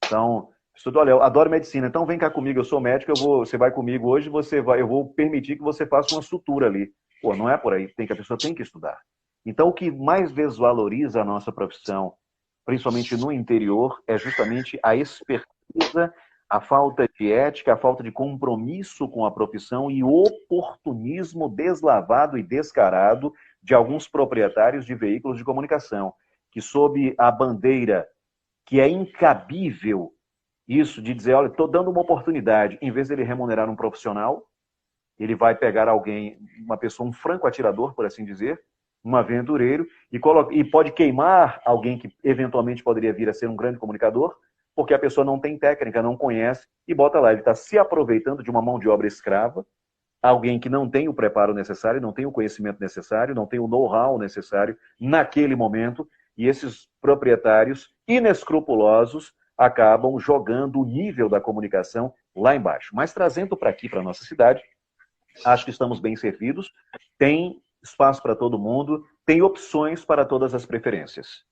Então, olha, eu adoro medicina, então vem cá comigo, eu sou médico, você vai comigo hoje, eu vou permitir que você faça uma sutura ali. Pô, não é por aí, a pessoa tem que estudar. Então, o que mais desvaloriza a nossa profissão, principalmente no interior, é justamente a expertise, a falta de ética, a falta de compromisso com a profissão e o oportunismo deslavado e descarado de alguns proprietários de veículos de comunicação, que sob a bandeira que é incabível isso de dizer, olha, estou dando uma oportunidade, em vez de ele remunerar um profissional, ele vai pegar alguém, uma pessoa, um franco atirador, por assim dizer, um aventureiro, e pode queimar alguém que eventualmente poderia vir a ser um grande comunicador, porque a pessoa não tem técnica, não conhece, e bota lá, ele está se aproveitando de uma mão de obra escrava, alguém que não tem o preparo necessário, não tem o conhecimento necessário, não tem o know-how necessário naquele momento, e esses proprietários inescrupulosos acabam jogando o nível da comunicação lá embaixo. Mas trazendo para aqui, para a nossa cidade, acho que estamos bem servidos, tem espaço para todo mundo, tem opções para todas as preferências.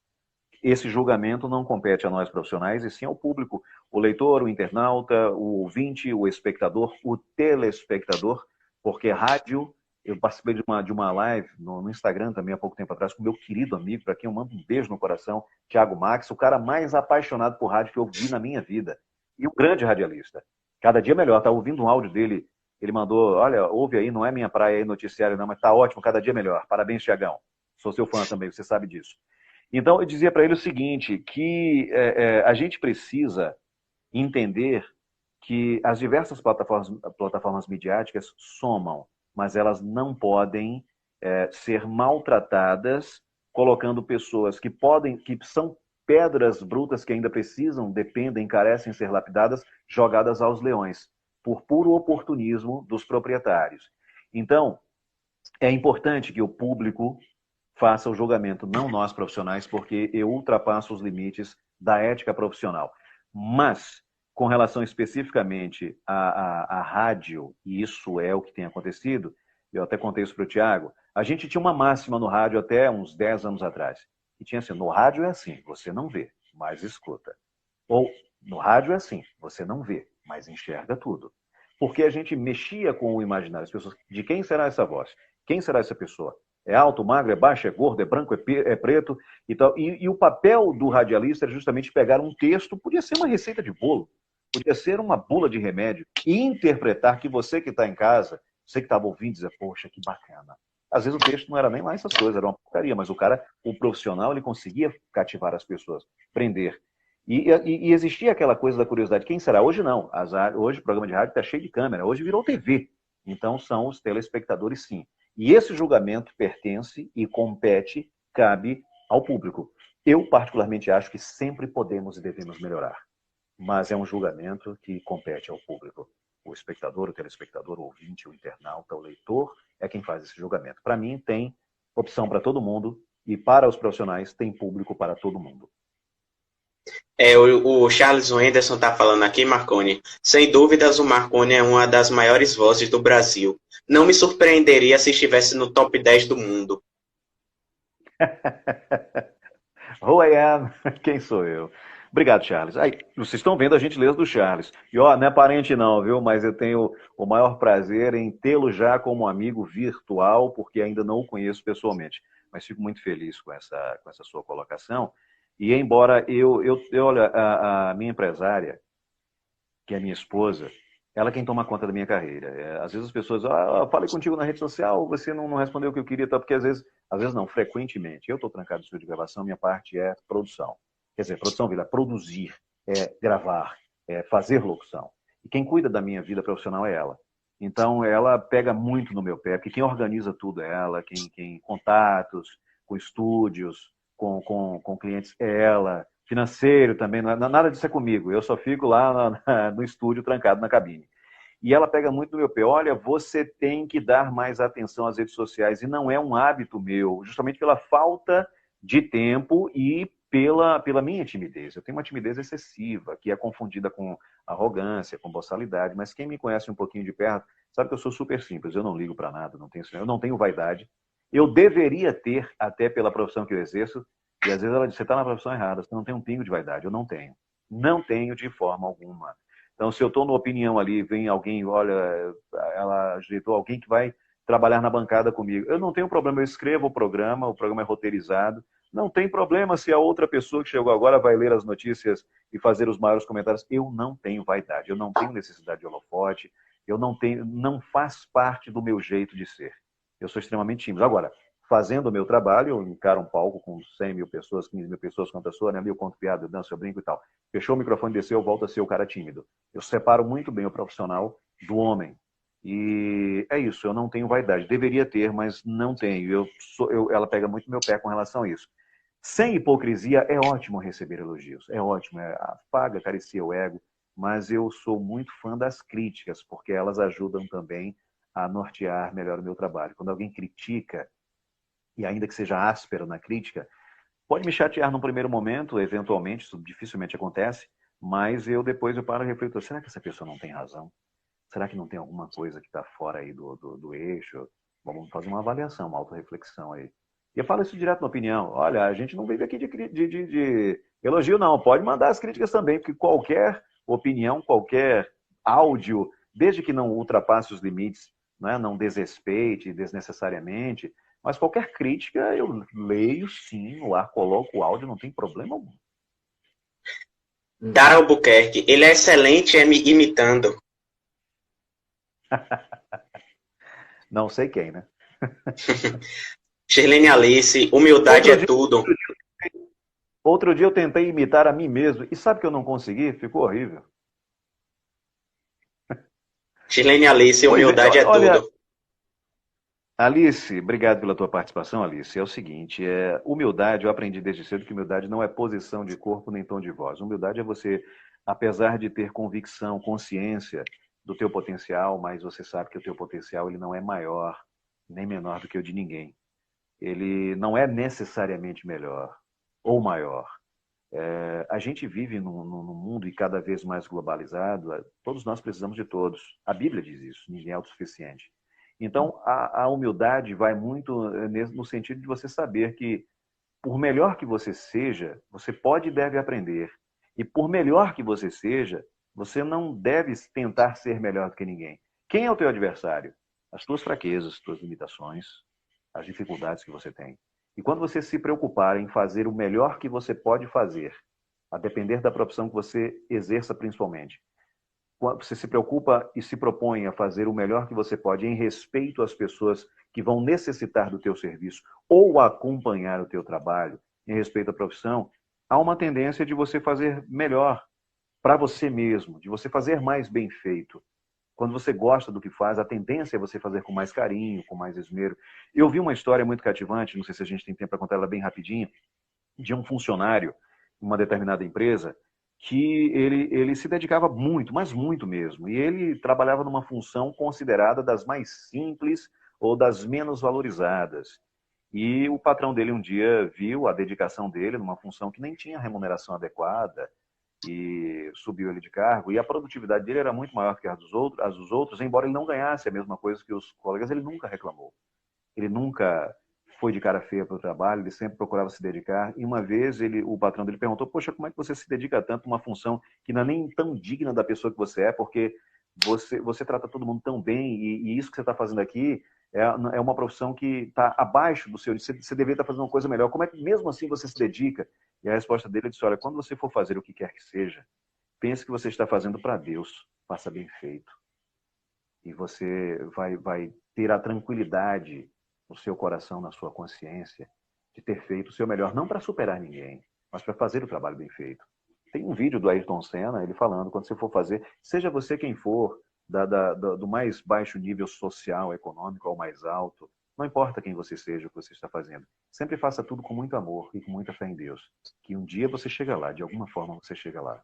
Esse julgamento não compete a nós profissionais, e sim ao público, o leitor, o internauta, o ouvinte, o espectador, o telespectador, porque rádio Eu participei de uma live no Instagram também há pouco tempo atrás com meu querido amigo, para quem eu mando um beijo no coração, Thiago Max, o cara mais apaixonado por rádio que eu vi na minha vida. E um grande radialista. Cada dia melhor. Tá ouvindo um áudio dele, ele mandou, olha, ouve aí, não é minha praia aí, noticiário não, mas tá ótimo, cada dia melhor. Parabéns, Thiagão. Sou seu fã também, você sabe disso. Então, eu dizia para ele o seguinte, que a gente precisa entender que as diversas plataformas midiáticas somam, mas elas não podem ser maltratadas, colocando pessoas que são pedras brutas que ainda precisam, dependem, carecem ser lapidadas, jogadas aos leões, por puro oportunismo dos proprietários. Então, é importante que o público faça o julgamento, não nós profissionais, porque eu ultrapasso os limites da ética profissional. Mas, com relação especificamente à rádio, e isso é o que tem acontecido, eu até contei isso para o Thiago, a gente tinha uma máxima no rádio até uns 10 anos atrás, que tinha assim, no rádio é assim, você não vê, mas escuta. Ou, no rádio é assim, você não vê, mas enxerga tudo. Porque a gente mexia com o imaginário das pessoas, de quem será essa voz? Quem será essa pessoa? É alto, magro, é baixo, é gordo, é branco, é preto e tal. E o papel do radialista era justamente pegar um texto, podia ser uma receita de bolo, podia ser uma bula de remédio, e interpretar que você que está em casa, você que estava ouvindo, dizer, poxa, que bacana. Às vezes o texto não era nem lá essas coisas, era uma porcaria, mas o profissional, ele conseguia cativar as pessoas, prender. E existia aquela coisa da curiosidade, quem será? Hoje não. Hoje o programa de rádio está cheio de câmera, hoje virou TV. Então são os telespectadores, sim. E esse julgamento pertence e compete, cabe ao público. Eu, particularmente, acho que sempre podemos e devemos melhorar. Mas é um julgamento que compete ao público. O espectador, o telespectador, o ouvinte, o internauta, o leitor é quem faz esse julgamento. Para mim, tem opção para todo mundo e para os profissionais tem público para todo mundo. O Charles Wenderson está falando aqui, Marconi. Sem dúvidas, o Marconi é uma das maiores vozes do Brasil. Não me surpreenderia se estivesse no top 10 do mundo. Who I am? Quem sou eu? Obrigado, Charles. Aí, vocês estão vendo a gentileza do Charles. E ó, não é parente não, viu? Mas eu tenho o maior prazer em tê-lo já como amigo virtual, porque ainda não o conheço pessoalmente. Mas fico muito feliz com essa sua colocação. E embora olha, a minha empresária, que é minha esposa, ela é quem toma conta da minha carreira. Às vezes as pessoas, falei contigo na rede social, você não respondeu o que eu queria, porque às vezes não, frequentemente. Eu estou trancado no estúdio de gravação, minha parte é produção. Quer dizer, produção vira produzir, é gravar, é fazer locução. E quem cuida da minha vida profissional é ela. Então ela pega muito no meu pé, porque quem organiza tudo é ela, quem contatos com estúdios, com clientes é ela, financeiro também, nada disso é comigo, eu só fico lá no estúdio trancado na cabine. E ela pega muito no meu pé, olha, você tem que dar mais atenção às redes sociais, e não é um hábito meu, justamente pela falta de tempo e pela minha timidez. Eu tenho uma timidez excessiva, que é confundida com arrogância, com boçalidade, mas quem me conhece um pouquinho de perto, sabe que eu sou super simples, eu não ligo para nada, eu não tenho vaidade. Eu deveria ter, até pela profissão que eu exerço, e às vezes ela diz, você está na profissão errada, você não tem um pingo de vaidade. Eu não tenho. Não tenho de forma alguma. Então, se eu estou numa opinião ali, vem alguém, olha, ela ajeitou alguém que vai trabalhar na bancada comigo. Eu não tenho problema, eu escrevo o programa é roteirizado. Não tem problema se a outra pessoa que chegou agora vai ler as notícias e fazer os maiores comentários. Eu não tenho vaidade, eu não tenho necessidade de holofote, não faz parte do meu jeito de ser. Eu sou extremamente tímido. Agora, fazendo o meu trabalho, eu encaro um palco com 100 mil pessoas, 15 mil pessoas, quantas pessoas, né? Eu conto piada, eu danço, eu brinco e tal. Fechou o microfone, desceu, eu volto a ser o cara tímido. Eu separo muito bem o profissional do homem. E é isso, eu não tenho vaidade. Deveria ter, mas não tenho. Ela pega muito no meu pé com relação a isso. Sem hipocrisia, é ótimo receber elogios. É ótimo, afaga, acaricia o ego. Mas eu sou muito fã das críticas, porque elas ajudam também a nortear melhor o meu trabalho. Quando alguém critica, e ainda que seja áspero na crítica, pode me chatear num primeiro momento, eventualmente, isso dificilmente acontece, mas depois eu paro e reflito, será que essa pessoa não tem razão? Será que não tem alguma coisa que está fora aí do eixo? Vamos fazer uma avaliação, uma autorreflexão aí. E eu falo isso direto na opinião. Olha, a gente não vive aqui de elogio, não. Pode mandar as críticas também, porque qualquer opinião, qualquer áudio, desde que não ultrapasse os limites né? Não desrespeite desnecessariamente, mas qualquer crítica eu leio sim, no ar, coloco o áudio, não tem problema algum. Dara Albuquerque, ele é excelente imitando. Não sei quem, né? Shirlene Alice, humildade Outro é dia, tudo. outro dia eu tentei imitar a mim mesmo, e sabe que eu não consegui? Ficou horrível. Shirlene Alice, Pois é, humildade é olha, tudo. Alice, obrigado pela tua participação, Alice. É o seguinte, humildade, eu aprendi desde cedo que humildade não é posição de corpo nem tom de voz. Humildade é você, apesar de ter convicção, consciência do teu potencial, mas você sabe que o teu potencial ele não é maior nem menor do que o de ninguém. Ele não é necessariamente melhor ou maior. A gente vive num mundo e cada vez mais globalizado, todos nós precisamos de todos. A Bíblia diz isso, ninguém é autossuficiente. Então, a humildade vai muito no sentido de você saber que, por melhor que você seja, você pode e deve aprender. E por melhor que você seja, você não deve tentar ser melhor do que ninguém. Quem é o teu adversário? As tuas fraquezas, as tuas limitações, as dificuldades que você tem. E quando você se preocupar em fazer o melhor que você pode fazer, a depender da profissão que você exerça principalmente, quando você se preocupa e se propõe a fazer o melhor que você pode em respeito às pessoas que vão necessitar do teu serviço ou acompanhar o teu trabalho, em respeito à profissão, há uma tendência de você fazer melhor para você mesmo, de você fazer mais bem feito. Quando você gosta do que faz, a tendência é você fazer com mais carinho, com mais esmero. Eu vi uma história muito cativante, não sei se a gente tem tempo para contar ela bem rapidinho, de um funcionário em uma determinada empresa que ele se dedicava muito, mas muito mesmo. E ele trabalhava numa função considerada das mais simples ou das menos valorizadas. E o patrão dele um dia viu a dedicação dele numa função que nem tinha remuneração adequada e subiu ele de cargo. E a produtividade dele era muito maior que as dos outros, embora ele não ganhasse a mesma coisa que os colegas, ele nunca reclamou. Ele nunca foi de cara feia para o trabalho, ele sempre procurava se dedicar. E uma vez o patrão dele perguntou: Poxa, como é que você se dedica tanto a uma função que não é nem tão digna da pessoa que você é, porque você trata todo mundo tão bem e isso que você está fazendo aqui é uma profissão que está abaixo do seu. Você deveria estar fazendo uma coisa melhor. Como é que mesmo assim você se dedica? E a resposta dele disse: Olha, quando você for fazer o que quer que seja, pense que você está fazendo para Deus, faça bem feito. E você vai ter a tranquilidade no seu coração, na sua consciência, de ter feito o seu melhor, não para superar ninguém, mas para fazer o trabalho bem feito. Tem um vídeo do Ayrton Senna, ele falando, quando você for fazer, seja você quem for, do mais baixo nível social, econômico ao mais alto, não importa quem você seja, o que você está fazendo, sempre faça tudo com muito amor e com muita fé em Deus, que um dia você chega lá, de alguma forma você chega lá.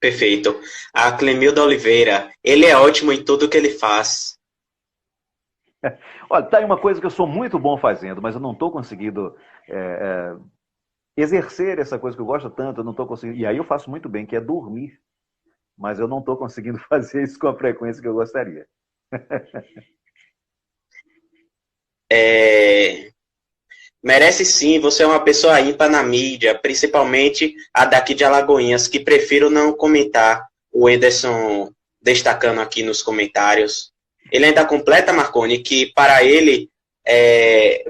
Perfeito. A Clemilda Oliveira, ele é ótimo em tudo que ele faz. Olha, tá aí uma coisa que eu sou muito bom fazendo, mas eu não estou conseguindo exercer essa coisa que eu gosto tanto, eu não estou conseguindo. E aí eu faço muito bem, que é dormir. Mas eu não estou conseguindo fazer isso com a frequência que eu gostaria. Merece sim, você é uma pessoa ímpar na mídia, principalmente a daqui de Alagoinhas, que prefiro não comentar o Ederson destacando aqui nos comentários. Ele ainda completa, Marconi, que para ele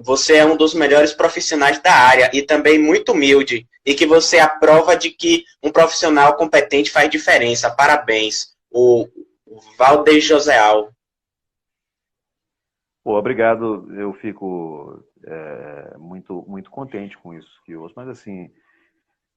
você é um dos melhores profissionais da área e também muito humilde, e que você é a prova de que um profissional competente faz diferença. Parabéns. O Valdeir Joseal. Pô, obrigado, eu fico muito contente com isso que eu ouço, mas assim,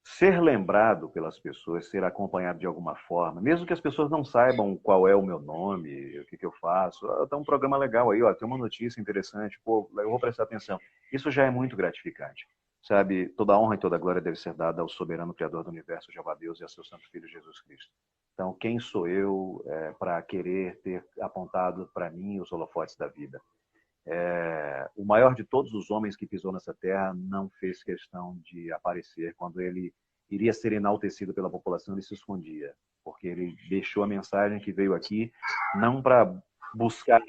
ser lembrado pelas pessoas, ser acompanhado de alguma forma, mesmo que as pessoas não saibam qual é o meu nome, o que eu faço, tem um programa legal aí, ó, tem uma notícia interessante, pô, eu vou prestar atenção. Isso já é muito gratificante, sabe? Toda a honra e toda a glória deve ser dada ao soberano Criador do Universo, Jeová Deus, e a seu Santo Filho Jesus Cristo. Então, quem sou eu para querer ter apontado para mim os holofotes da vida? O maior de todos os homens que pisou nessa terra não fez questão de aparecer. Quando ele iria ser enaltecido pela população, ele se escondia, porque ele deixou a mensagem que veio aqui não para buscar,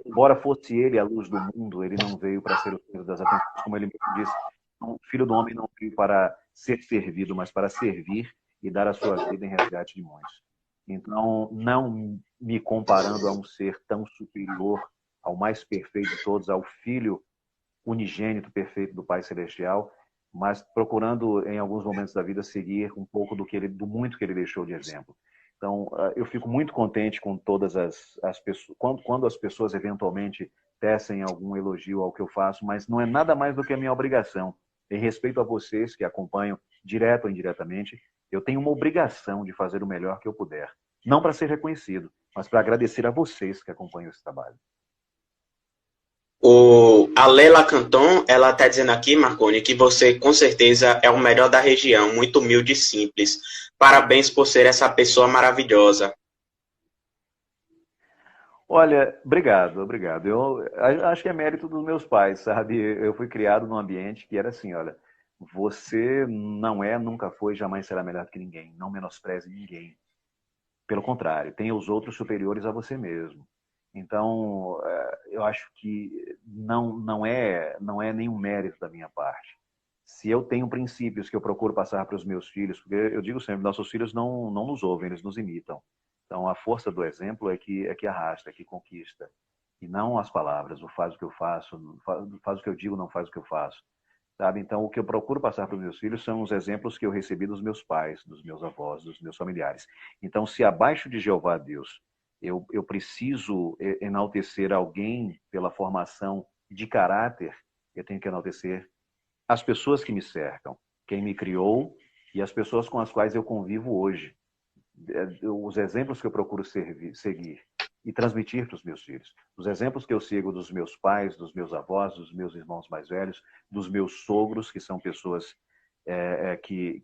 embora fosse ele a luz do mundo, ele não veio para ser o centro das atenções, como ele mesmo disse. O Filho do Homem não veio para ser servido, mas para servir e dar a sua vida em resgate de muitos. Então, não me comparando a um ser tão superior, ao mais perfeito de todos, ao Filho unigênito perfeito do Pai Celestial, mas procurando, em alguns momentos da vida, seguir um pouco do muito que ele deixou de exemplo. Então, eu fico muito contente com todas as pessoas, quando as pessoas eventualmente tecem algum elogio ao que eu faço, mas não é nada mais do que a minha obrigação. Em respeito a vocês que acompanham, direto ou indiretamente, eu tenho uma obrigação de fazer o melhor que eu puder. Não para ser reconhecido, mas para agradecer a vocês que acompanham esse trabalho. A Lela Canton, ela está dizendo aqui, Marconi, que você com certeza é o melhor da região, muito humilde e simples. Parabéns por ser essa pessoa maravilhosa. Olha, obrigado. Eu acho que é mérito dos meus pais, sabe? Eu fui criado num ambiente que era assim, olha, você não é, nunca foi, jamais será melhor que ninguém. Não menospreze ninguém. Pelo contrário, tenha os outros superiores a você mesmo. Então, eu acho que não é nenhum mérito da minha parte. Se eu tenho princípios que eu procuro passar para os meus filhos, porque eu digo sempre, nossos filhos não nos ouvem, eles nos imitam. Então, a força do exemplo é que arrasta, é que conquista. E não as palavras, o faz o que eu faço, faz o que eu digo, não faz o que eu faço. Sabe? Então, o que eu procuro passar para os meus filhos são os exemplos que eu recebi dos meus pais, dos meus avós, dos meus familiares. Então, se abaixo de Jeová Deus eu preciso enaltecer alguém pela formação de caráter, eu tenho que enaltecer as pessoas que me cercam, quem me criou e as pessoas com as quais eu convivo hoje. Os exemplos que eu procuro seguir e transmitir para os meus filhos. Os exemplos que eu sigo dos meus pais, dos meus avós, dos meus irmãos mais velhos, dos meus sogros, que são pessoas que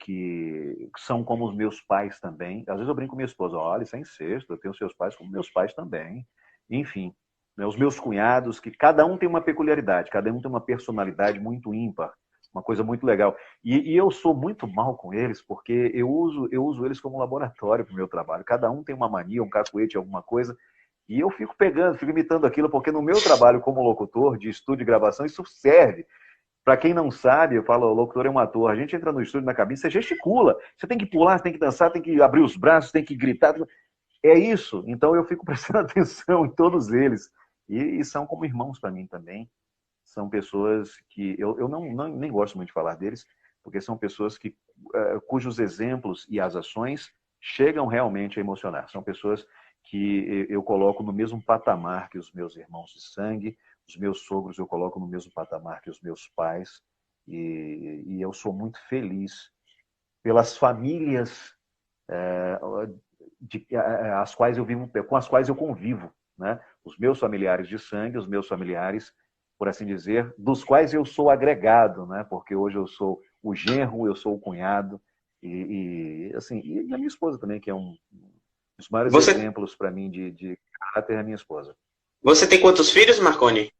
são como os meus pais também. Às vezes eu brinco com minha esposa, olha, isso é incesto, eu tenho seus pais como meus pais também. Enfim, né, os meus cunhados, que cada um tem uma peculiaridade, cada um tem uma personalidade muito ímpar, uma coisa muito legal. E eu sou muito mal com eles, porque eu uso eles como laboratório para o meu trabalho. Cada um tem uma mania, um cacuete, alguma coisa, e eu fico imitando aquilo, porque no meu trabalho como locutor de estúdio de gravação, isso serve. Para quem não sabe, eu falo, o locutor é um ator. A gente entra no estúdio, na cabine, você gesticula. Você tem que pular, você tem que dançar, tem que abrir os braços, tem que gritar. É isso. Então eu fico prestando atenção em todos eles. E são como irmãos para mim também. São pessoas que eu nem gosto muito de falar deles, porque são pessoas cujos exemplos e as ações chegam realmente a emocionar. São pessoas que eu coloco no mesmo patamar que os meus irmãos de sangue. Os meus sogros eu coloco no mesmo patamar que os meus pais, e eu sou muito feliz pelas famílias as quais eu vivo, com as quais eu convivo, né? Os meus familiares de sangue, os meus familiares, por assim dizer, dos quais eu sou agregado, né? Porque hoje eu sou o genro, eu sou o cunhado, e a minha esposa também, que é um dos maiores exemplos para mim de caráter, é a minha esposa. Você tem quantos filhos, Marconi?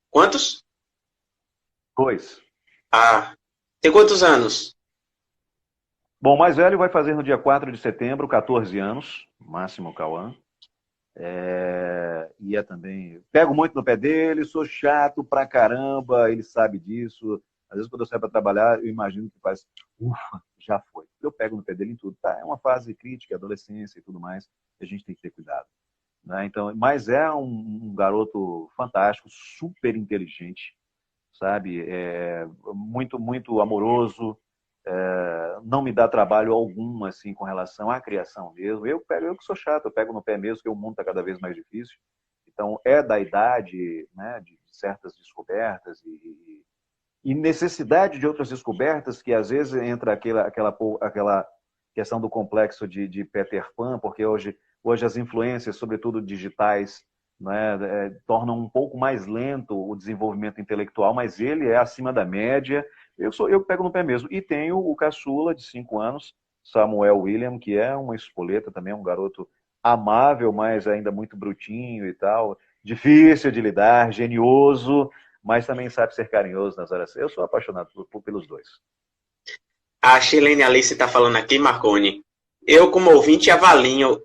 Quantos? 2. Ah, tem quantos anos? Bom, o mais velho vai fazer no dia 4 de setembro, 14 anos, Máximo Cauã. E também... Pego muito no pé dele, sou chato pra caramba, ele sabe disso. Às vezes, quando eu saio para trabalhar, eu imagino que faz... Ufa, já foi. Eu pego no pé dele em tudo. Tá, é uma fase crítica, adolescência e tudo mais, a gente tem que ter cuidado. Né? Então, mas é um garoto fantástico, super inteligente, sabe? Muito, muito amoroso, não me dá trabalho algum assim com relação à criação mesmo. Eu que sou chato, eu pego no pé mesmo, porque o mundo está cada vez mais difícil. Então, é da idade, né, de certas descobertas e necessidade de outras descobertas, que às vezes entra aquela questão do complexo de Peter Pan, porque hoje as influências, sobretudo digitais, né, tornam um pouco mais lento o desenvolvimento intelectual, mas ele é acima da média. Eu pego no pé mesmo. E tenho o caçula de 5 anos, Samuel William, que é uma espoleta também, um garoto amável, mas ainda muito brutinho e tal. Difícil de lidar, genioso, mas também sabe ser carinhoso nas horas. Eu sou apaixonado pelos dois. A Shilene Alice está falando aqui, Marconi. Eu, como ouvinte, avalio,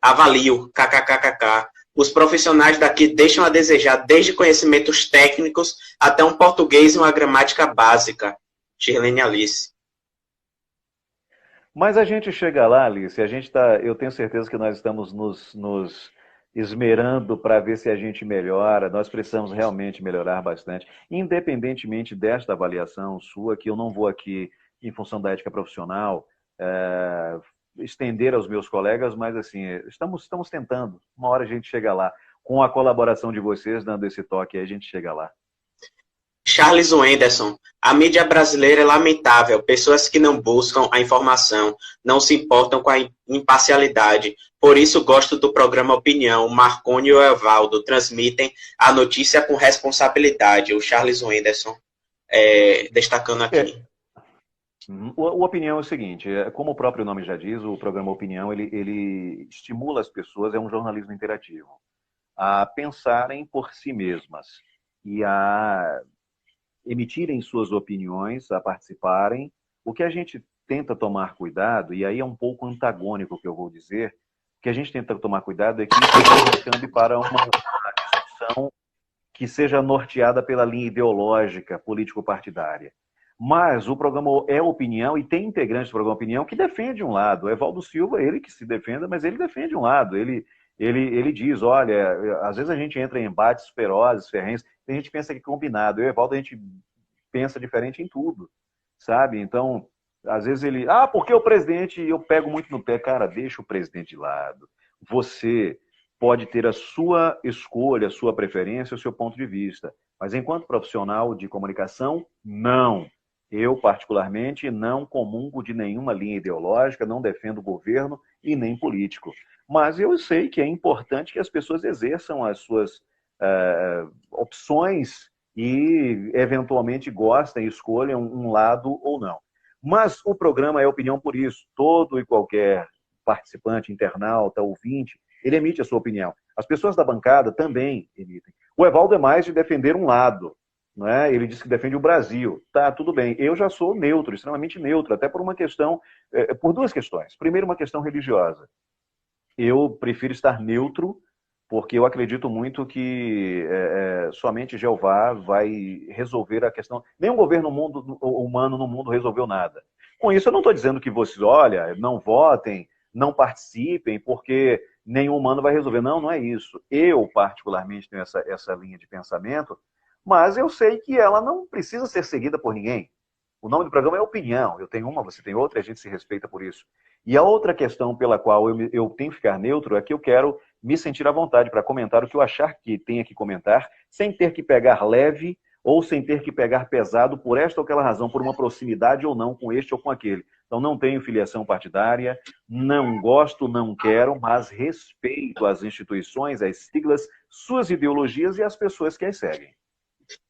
kkkk. Os profissionais daqui deixam a desejar desde conhecimentos técnicos até um português e uma gramática básica. Shirlene Alice. Mas a gente chega lá, Alice, a gente tá, eu tenho certeza que nós estamos nos esmerando para ver se a gente melhora. Nós precisamos realmente melhorar bastante, independentemente desta avaliação sua, que eu não vou aqui, em função da ética profissional, estender aos meus colegas, mas assim, estamos tentando. Uma hora a gente chega lá. Com a colaboração de vocês, dando esse toque, aí a gente chega lá. Charles Wenderson, a mídia brasileira é lamentável. Pessoas que não buscam a informação, não se importam com a imparcialidade. Por isso gosto do programa Opinião. Marconi e o Evaldo transmitem a notícia com responsabilidade. O Charles Wenderson destacando aqui. O Opinião é o seguinte, como o próprio nome já diz, o programa Opinião, ele estimula as pessoas, é um jornalismo interativo, a pensarem por si mesmas e a emitirem suas opiniões, a participarem. O que a gente tenta tomar cuidado, e aí é um pouco antagônico o que eu vou dizer, o que a gente tenta tomar cuidado é que isso não cambe para uma discussão que seja norteada pela linha ideológica, político-partidária. Mas o programa é opinião e tem integrantes do programa Opinião que defende um lado. O Evaldo Silva, ele que se defenda, mas ele defende um lado. Ele diz, olha, às vezes a gente entra em embates ferozes, ferrenhos, tem gente que pensa que é combinado. Eu e o Evaldo, a gente pensa diferente em tudo, sabe? Então, às vezes ele, porque o presidente, eu pego muito no pé. Cara, deixa o presidente de lado. Você pode ter a sua escolha, a sua preferência, o seu ponto de vista. Mas enquanto profissional de comunicação, não. Eu, particularmente, não comungo de nenhuma linha ideológica, não defendo governo e nem político. Mas eu sei que é importante que as pessoas exerçam as suas opções e, eventualmente, gostem, escolham um lado ou não. Mas o programa é opinião por isso. Todo e qualquer participante, internauta, ouvinte, ele emite a sua opinião. As pessoas da bancada também emitem. O Evaldo é mais de defender um lado. Não é? Ele diz que defende o Brasil. Tá, tudo bem. Eu já sou neutro, extremamente neutro, até por uma questão, por duas questões. Primeiro, uma questão religiosa. Eu prefiro estar neutro, porque eu acredito muito que somente Jeová vai resolver a questão. Nenhum governo humano no mundo resolveu nada. Com isso, eu não estou dizendo que vocês, olha, não votem, não participem, porque nenhum humano vai resolver. Não, não é isso. Eu, particularmente, tenho essa linha de pensamento, mas eu sei que ela não precisa ser seguida por ninguém. O nome do programa é Opinião. Eu tenho uma, você tem outra, a gente se respeita por isso. E a outra questão pela qual eu tenho que ficar neutro é que eu quero me sentir à vontade para comentar o que eu achar que tenha que comentar, sem ter que pegar leve ou sem ter que pegar pesado por esta ou aquela razão, por uma proximidade ou não com este ou com aquele. Então não tenho filiação partidária, não gosto, não quero, mas respeito as instituições, as siglas, suas ideologias e as pessoas que as seguem.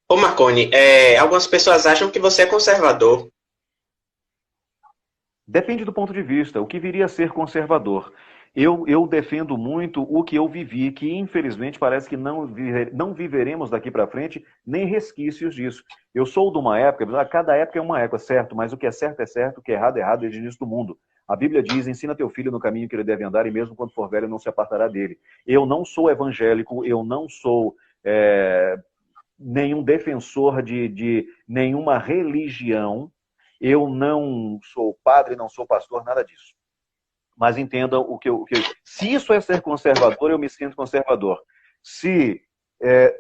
Ô Marconi, algumas pessoas acham que você é conservador. Depende do ponto de vista. O que viria a ser conservador? Eu defendo muito o que eu vivi, que infelizmente parece que não viveremos daqui para frente nem resquícios disso. Eu sou de uma época, cada época é uma época, certo, mas o que é certo, o que é errado desde o início do mundo. A Bíblia diz, ensina teu filho no caminho que ele deve andar e mesmo quando for velho não se apartará dele. Eu não sou evangélico, eu não sou nenhum defensor de nenhuma religião. Eu não sou padre, não sou pastor, nada disso. Mas entenda o que eu... Se isso é ser conservador, eu me sinto conservador. Se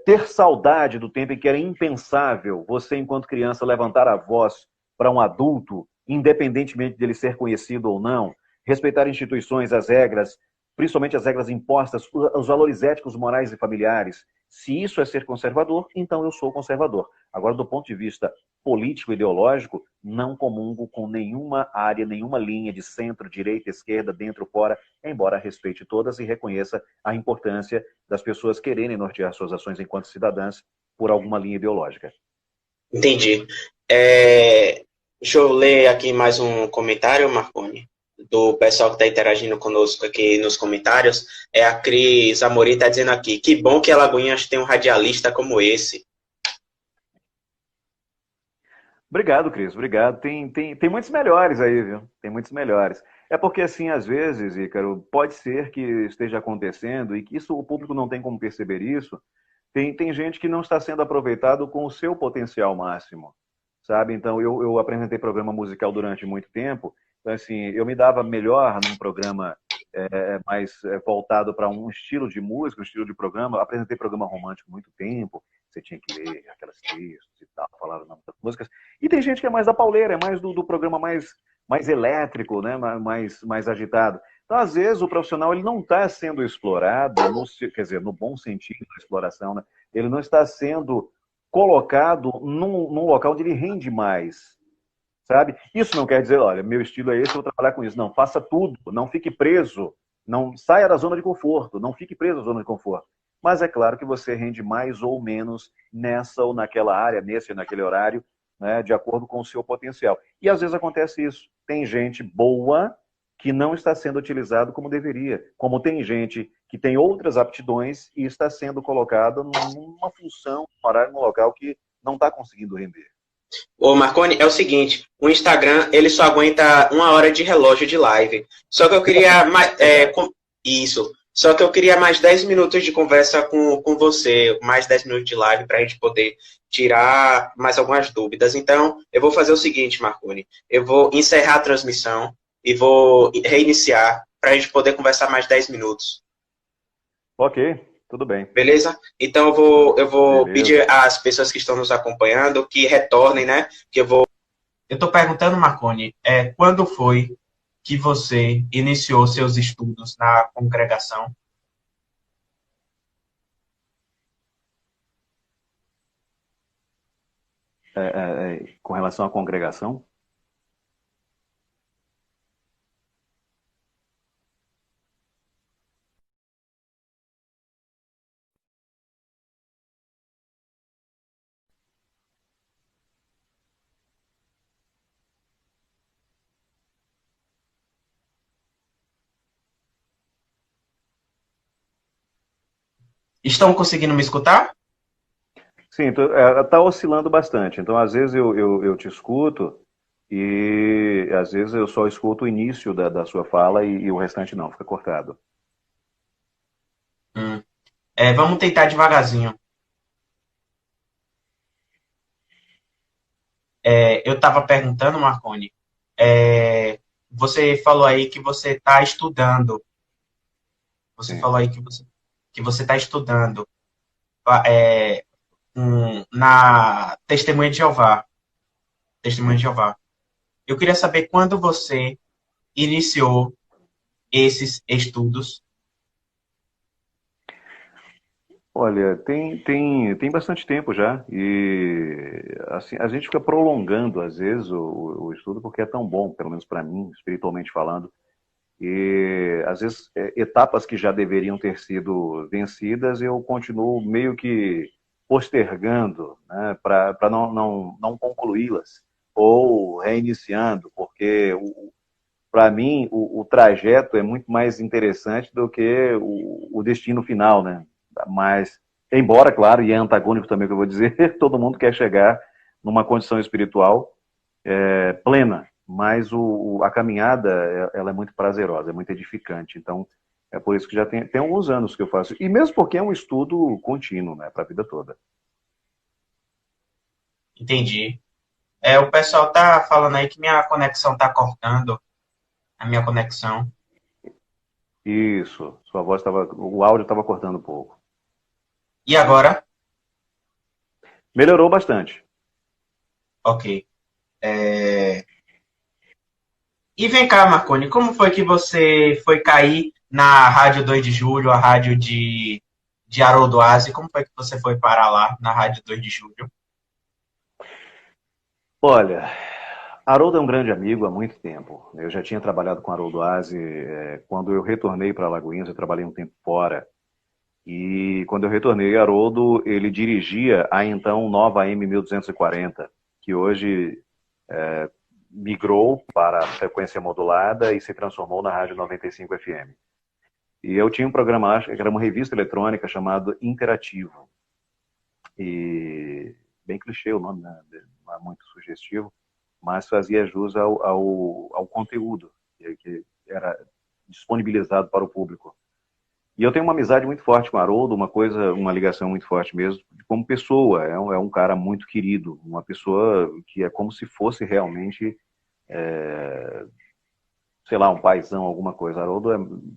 ter saudade do tempo em que era impensável você, enquanto criança, levantar a voz para um adulto, independentemente dele ser conhecido ou não, respeitar instituições, as regras, principalmente as regras impostas, os valores éticos, morais e familiares. Se isso é ser conservador, então eu sou conservador. Agora, do ponto de vista político, ideológico, não comungo com nenhuma área, nenhuma linha de centro, direita, esquerda, dentro, fora, embora respeite todas e reconheça a importância das pessoas quererem nortear suas ações enquanto cidadãs por alguma linha ideológica. Entendi. Deixa eu ler aqui mais um comentário, Marconi, do pessoal que está interagindo conosco aqui nos comentários. A Cris Amorim está dizendo aqui, que bom que Alagoinhas tem um radialista como esse. Obrigado, Cris, obrigado. Tem muitos melhores aí, viu? Tem muitos melhores. É porque, assim, às vezes, Ícaro, pode ser que esteja acontecendo e que isso o público não tem como perceber isso. Tem gente que não está sendo aproveitado com o seu potencial máximo, sabe? Então, eu apresentei programa musical durante muito tempo assim, eu me dava melhor num programa mais voltado para um estilo de música, um estilo de programa. Eu apresentei programa romântico há muito tempo, você tinha que ler aquelas textos e tal, falar o nome das músicas. E tem gente que é mais da pauleira, é mais do programa mais elétrico, né? mais agitado. Então, às vezes, o profissional ele não está sendo explorado, quer dizer, no bom sentido da exploração, né? Ele não está sendo colocado num local onde ele rende mais, sabe? Isso não quer dizer, olha, meu estilo é esse, eu vou trabalhar com isso. Não, faça tudo, não fique preso, não saia da zona de conforto, não fique preso na zona de conforto. Mas é claro que você rende mais ou menos nessa ou naquela área, nesse ou naquele horário, né, de acordo com o seu potencial. E às vezes acontece isso. Tem gente boa que não está sendo utilizado como deveria, como tem gente que tem outras aptidões e está sendo colocada numa função, num horário, num local que não está conseguindo render. Ô, Marconi, é o seguinte, o Instagram, ele só aguenta 1 hora de relógio de live. Só que eu queria mais, isso. Só que eu queria mais 10 minutos de conversa com você, mais 10 minutos de live para a gente poder tirar mais algumas dúvidas. Então, eu vou fazer o seguinte, Marconi. Eu vou encerrar a transmissão e vou reiniciar para a gente poder conversar mais 10 minutos. Ok, tudo bem. Beleza? Então eu vou Beleza. pedir às pessoas que estão nos acompanhando que retornem, né? Que eu vou. Eu estou perguntando, Marconi, quando foi que você iniciou seus estudos na congregação? Com relação à congregação? Estão conseguindo me escutar? Sim, está oscilando bastante. Então, às vezes eu te escuto e às vezes eu só escuto o início da sua fala e o restante não, fica cortado. Vamos tentar devagarzinho. Eu estava perguntando, Marconi, você falou aí que você está estudando. Você Sim. falou aí que você está estudando na Testemunha de Jeová. Testemunha de Sim. Jeová. Eu queria saber quando você iniciou esses estudos. Olha, tem bastante tempo já e assim, a gente fica prolongando às vezes o estudo porque é tão bom, pelo menos para mim, espiritualmente falando. E às vezes etapas que já deveriam ter sido vencidas eu continuo meio que postergando, né, para não concluí-las ou reiniciando, porque para mim o trajeto é muito mais interessante do que o destino final, né? Mas, embora, claro, e é antagônico também o que eu vou dizer, todo mundo quer chegar numa condição espiritual plena, mas a caminhada ela é muito prazerosa, é muito edificante. Então, é por isso que já tem alguns anos que eu faço. E mesmo porque é um estudo contínuo, né, para a vida toda. Entendi. O pessoal tá falando aí que minha conexão tá cortando. A minha conexão. Isso, sua voz estava, o áudio estava cortando um pouco. E agora? Melhorou bastante. Ok. E vem cá, Marconi, como foi que você foi cair na Rádio 2 de Julho, a rádio de Haroldo Aze? Como foi que você foi parar lá, na Rádio 2 de Julho? Olha, Haroldo é um grande amigo há muito tempo. Eu já tinha trabalhado com Haroldo Aze quando eu retornei para Alagoinhas, eu trabalhei um tempo fora. E quando eu retornei, Haroldo, ele dirigia a então nova AM 1240, que hoje migrou para a frequência modulada e se transformou na Rádio 95 FM. E eu tinha um programa, acho que era uma revista eletrônica chamado Interativo. E bem clichê o nome, né? Não é muito sugestivo, mas fazia jus ao conteúdo que era disponibilizado para o público. E eu tenho uma amizade muito forte com o Haroldo, uma ligação muito forte mesmo, como pessoa. É um cara muito querido, uma pessoa que é como se fosse realmente sei lá, um paizão, alguma coisa. Haroldo,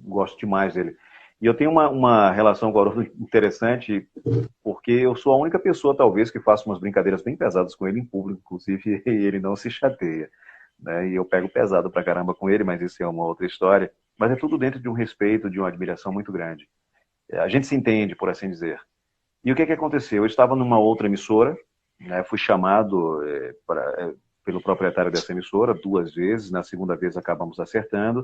gosto demais dele. E eu tenho uma relação com o Haroldo interessante, porque eu sou a única pessoa, talvez, que faça umas brincadeiras bem pesadas com ele em público, inclusive, e ele não se chateia. Né? E eu pego pesado pra caramba com ele, mas isso é uma outra história. Mas é tudo dentro de um respeito, de uma admiração muito grande. A gente se entende, por assim dizer. E o que aconteceu? Eu estava numa outra emissora, né, fui chamado pelo proprietário dessa emissora 2 vezes, na segunda vez acabamos acertando,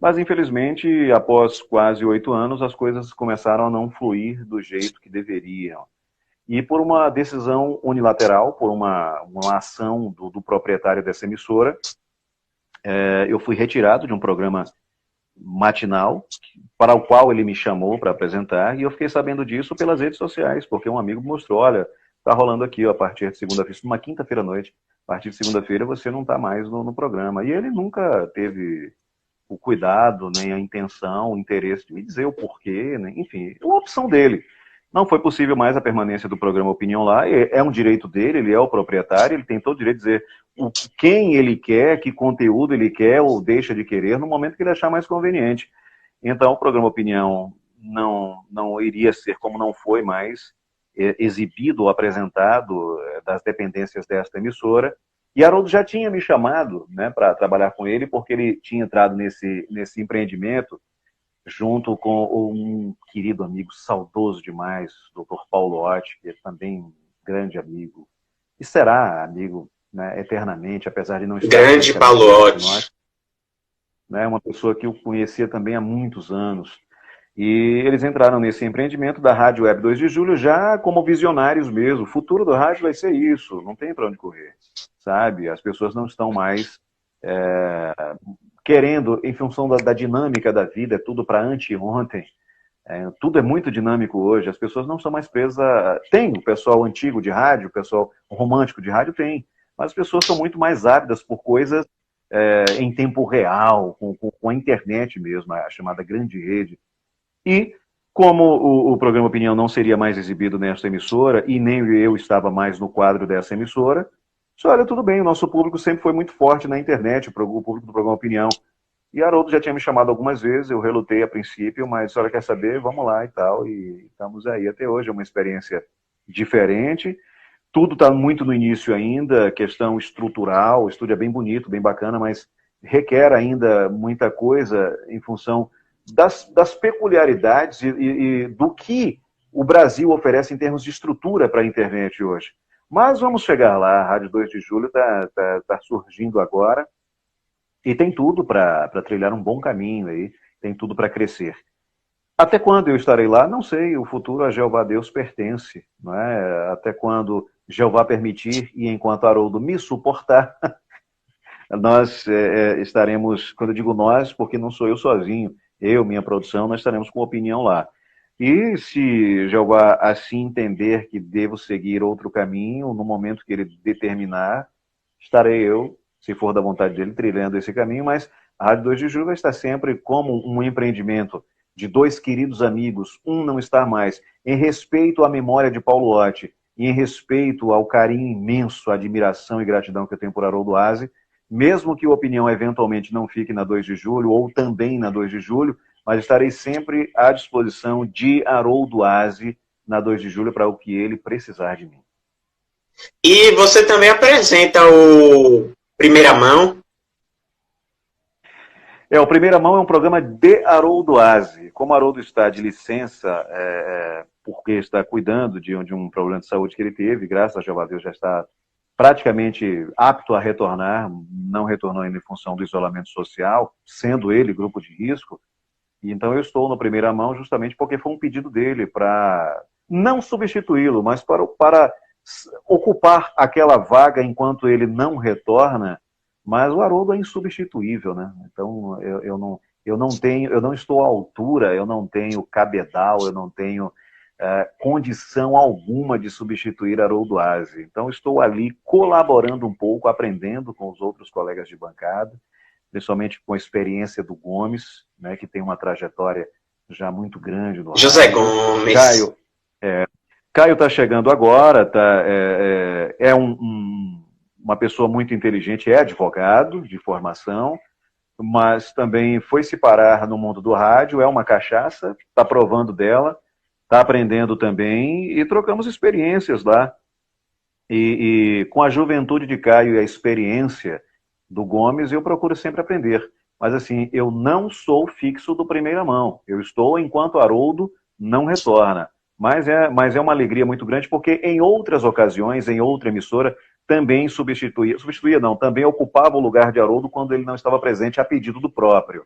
mas infelizmente, após quase 8 anos, as coisas começaram a não fluir do jeito que deveriam. E por uma decisão unilateral, por uma ação do proprietário dessa emissora, eu fui retirado de um programa matinal, para o qual ele me chamou para apresentar, e eu fiquei sabendo disso pelas redes sociais, porque um amigo mostrou, olha, tá rolando aqui, ó, a partir de segunda-feira, uma quinta-feira à noite, a partir de segunda-feira você não está mais no programa. E ele nunca teve o cuidado, nem a intenção, o interesse de me dizer o porquê, né? Enfim, é uma opção dele. Não foi possível mais a permanência do programa Opinião lá, é um direito dele, ele é o proprietário, ele tem todo o direito de dizer quem ele quer, que conteúdo ele quer ou deixa de querer no momento que ele achar mais conveniente. Então, o programa Opinião não iria ser, como não foi mais, exibido ou apresentado das dependências desta emissora. E Haroldo já tinha me chamado, né, para trabalhar com ele, porque ele tinha entrado nesse empreendimento junto com um querido amigo, saudoso demais, Dr. Paulo Otti, que é também um grande amigo, e será amigo, né, eternamente, apesar de não estar... Grande Paulo Otti. Né, uma pessoa que eu conhecia também há muitos anos. E eles entraram nesse empreendimento da Rádio Web 2 de Julho já como visionários mesmo. O futuro do rádio vai ser isso, não tem para onde correr, sabe? As pessoas não estão mais querendo, em função da dinâmica da vida, é tudo para anteontem. Tudo é muito dinâmico hoje, as pessoas não são mais presas Tem o pessoal antigo de rádio, o pessoal romântico de rádio, tem. Mas as pessoas são muito mais ávidas por coisas em tempo real, com a internet mesmo, a chamada grande rede. E, como o programa Opinião não seria mais exibido nesta emissora, e nem eu estava mais no quadro dessa emissora, disse, olha, tudo bem, o nosso público sempre foi muito forte na internet, o público do programa Opinião. E Haroldo já tinha me chamado algumas vezes, eu relutei a princípio, mas a senhora quer saber, vamos lá e tal, e estamos aí até hoje, é uma experiência diferente. Tudo está muito no início ainda, questão estrutural, o estúdio é bem bonito, bem bacana, mas requer ainda muita coisa em função das peculiaridades e do que o Brasil oferece em termos de estrutura para a internet hoje. Mas vamos chegar lá, a Rádio 2 de Julho está surgindo agora e tem tudo para trilhar um bom caminho aí, tem tudo para crescer. Até quando eu estarei lá? Não sei, o futuro a Jeová Deus pertence, não é? Até quando Jeová permitir e enquanto Haroldo me suportar, nós estaremos, quando eu digo nós, porque não sou eu sozinho, eu, minha produção, nós estaremos com opinião lá. E se Jeová assim entender que devo seguir outro caminho, no momento que ele determinar, estarei eu, se for da vontade dele, trilhando esse caminho, mas a Rádio 2 de Julho vai estar sempre como um empreendimento de 2 queridos amigos, um não está mais, em respeito à memória de Paulo Otti, e em respeito ao carinho imenso, admiração e gratidão que eu tenho por Haroldo Aze, mesmo que a opinião eventualmente não fique na 2 de Julho, ou também na 2 de Julho, mas estarei sempre à disposição de Haroldo Aze na 2 de Julho para o que ele precisar de mim. E você também apresenta o Primeira Mão? O Primeira Mão é um programa de Haroldo Aze. Como Haroldo está de licença, porque está cuidando de um problema de saúde que ele teve, graças a Jeová Deus já está praticamente apto a retornar, não retornou ainda em função do isolamento social, sendo ele grupo de risco. E então eu estou no Primeira Mão justamente porque foi um pedido dele para não substituí-lo, mas para ocupar aquela vaga enquanto ele não retorna. Mas o Haroldo é insubstituível, né? Então eu não estou à altura, eu não tenho cabedal, eu não tenho condição alguma de substituir Haroldo Aze. Então estou ali colaborando um pouco, aprendendo com os outros colegas de bancada, principalmente com a experiência do Gomes, né, que tem uma trajetória já muito grande no José Gomes. Caio está chegando agora, uma pessoa muito inteligente, é advogado de formação, mas também foi se parar no mundo do rádio, é uma cachaça, está provando dela, está aprendendo também, e trocamos experiências lá. E com a juventude de Caio e a experiência do Gomes, eu procuro sempre aprender. Mas assim, eu não sou fixo do primeira mão. Eu estou enquanto Haroldo não retorna. Mas é uma alegria muito grande, porque em outras ocasiões, em outra emissora, também substituía não, também ocupava o lugar de Haroldo quando ele não estava presente a pedido do próprio.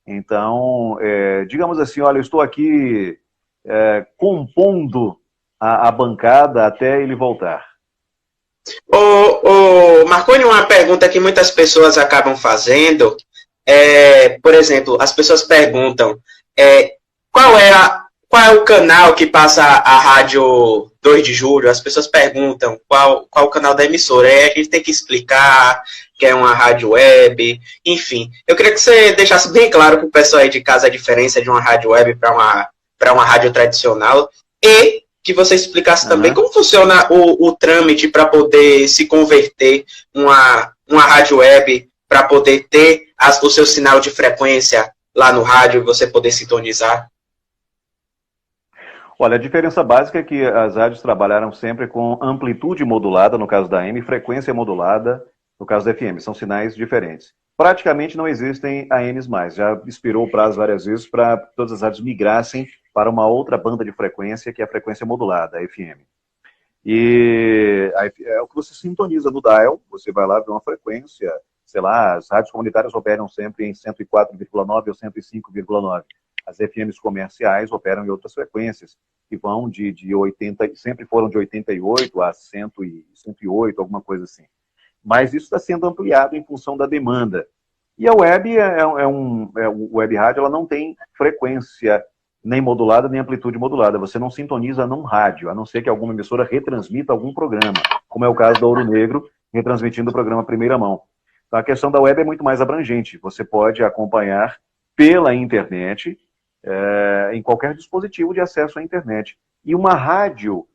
Então, digamos assim, olha, eu estou aqui compondo a bancada até ele voltar. Marconi, uma pergunta que muitas pessoas acabam fazendo, por exemplo, as pessoas perguntam qual é o canal que passa a rádio 2 de julho? As pessoas perguntam qual o canal da emissora. A gente tem que explicar que é uma rádio web, enfim. Eu queria que você deixasse bem claro para o pessoal aí de casa a diferença de uma rádio web para uma rádio tradicional e que você explicasse também como funciona o trâmite para poder se converter uma rádio web, para poder ter o seu sinal de frequência lá no rádio e você poder sintonizar. Olha, a diferença básica é que as rádios trabalharam sempre com amplitude modulada, no caso da AM, e frequência modulada, no caso da FM. São sinais diferentes. Praticamente não existem AMs mais. Já expirou o prazo várias vezes para todas as rádios migrassem para uma outra banda de frequência, que é a frequência modulada, a FM. E é o que você sintoniza no dial, você vai lá ver uma frequência, sei lá, as rádios comunitárias operam sempre em 104,9 ou 105,9. As FMs comerciais operam em outras frequências, que vão de 80, sempre foram de 88 a 108, alguma coisa assim. Mas isso está sendo ampliado em função da demanda. E a web o web rádio, ela não tem frequência nem modulada, nem amplitude modulada. Você não sintoniza num rádio, a não ser que alguma emissora retransmita algum programa, como é o caso da Ouro Negro, retransmitindo o programa Primeira Mão. Então a questão da web é muito mais abrangente. Você pode acompanhar pela internet, em qualquer dispositivo de acesso à internet. E uma rádio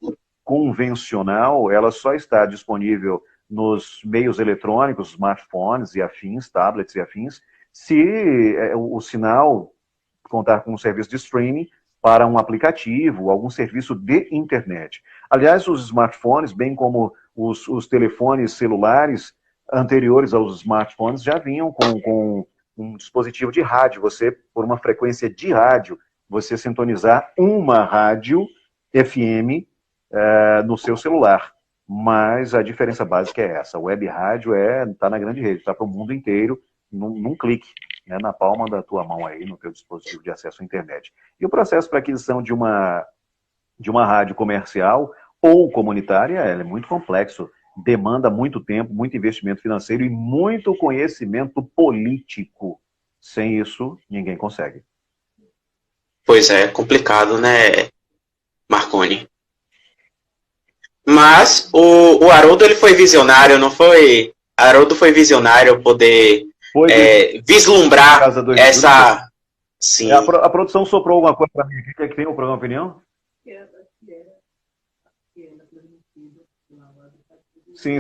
convencional, ela só está disponível nos meios eletrônicos, smartphones e afins, tablets e afins, se o sinal contar com um serviço de streaming para um aplicativo, algum serviço de internet. Aliás, os smartphones, bem como os telefones celulares anteriores aos smartphones, já vinham com um dispositivo de rádio. Você, por uma frequência de rádio, você sintonizar uma rádio FM no seu celular. Mas a diferença básica é essa. A web rádio está na grande rede, está para o mundo inteiro, num clique, né, na palma da tua mão aí, no teu dispositivo de acesso à internet. E o processo para aquisição de uma rádio comercial ou comunitária, é muito complexo. Demanda muito tempo, muito investimento financeiro e muito conhecimento político. Sem isso, ninguém consegue. Pois é, complicado, né, Marconi? Mas o Haroldo, ele foi visionário, não foi? Haroldo foi visionário poder vislumbrar essa... Sim. A produção soprou alguma coisa para mim aqui, que tem o programa Opinião? Sim,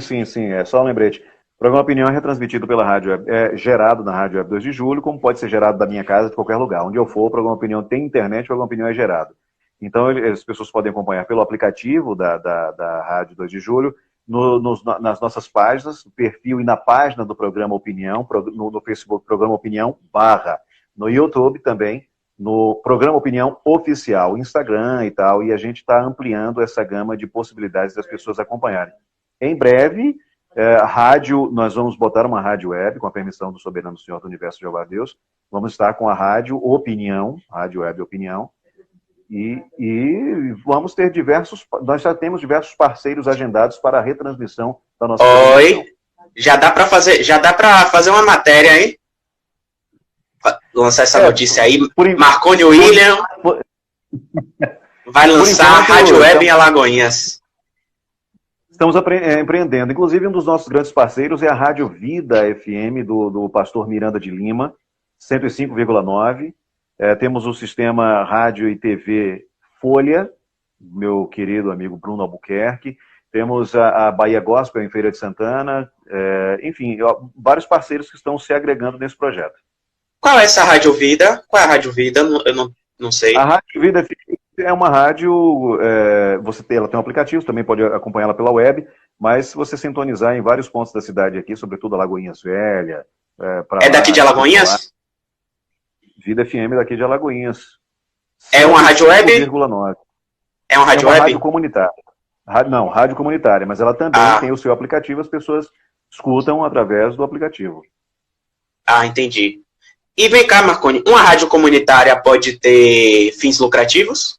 só um lembrete. O programa Opinião é retransmitido pela rádio web, é gerado na rádio web 2 de julho, como pode ser gerado da minha casa, de qualquer lugar. Onde eu for, o programa Opinião tem internet, o programa Opinião é gerado. Então, as pessoas podem acompanhar pelo aplicativo da rádio 2 de julho, nas nossas páginas, no perfil e na página do programa Opinião, no Facebook, programa Opinião, no YouTube também, no programa Opinião Oficial, Instagram e tal, e a gente está ampliando essa gama de possibilidades das pessoas acompanharem. Em breve, rádio, nós vamos botar uma rádio web, com a permissão do Soberano Senhor do Universo Jeová Deus, vamos estar com a rádio Opinião, rádio web Opinião, e vamos ter nós já temos diversos parceiros agendados para a retransmissão da nossa Oi, já dá para fazer uma matéria aí? Lançar essa notícia aí, Marconi William vai lançar a rádio web em Alagoinhas. Estamos empreendendo. Inclusive, um dos nossos grandes parceiros é a Rádio Vida FM, do pastor Miranda de Lima, 105,9. Temos o sistema Rádio e TV Folha, meu querido amigo Bruno Albuquerque. Temos a Bahia Gospel em Feira de Santana. Enfim, vários parceiros que estão se agregando nesse projeto. Qual é essa Rádio Vida? Qual é a Rádio Vida? Eu não A sei. Rádio Vida é uma rádio, ela tem um aplicativo, também pode acompanhá-la pela web, mas se você sintonizar em vários pontos da cidade aqui, sobretudo a Lagoinhas Velha, para É daqui lá, de Chico lá, Alagoinhas? Vida FM daqui de Alagoinhas, É uma rádio web? 105,9. É uma É rádio uma rádio web? comunitária. Não, rádio comunitária, mas ela também Ah, tem o seu aplicativo, as pessoas escutam através do aplicativo. entendi. E vem cá, Marconi, uma rádio comunitária pode ter fins lucrativos?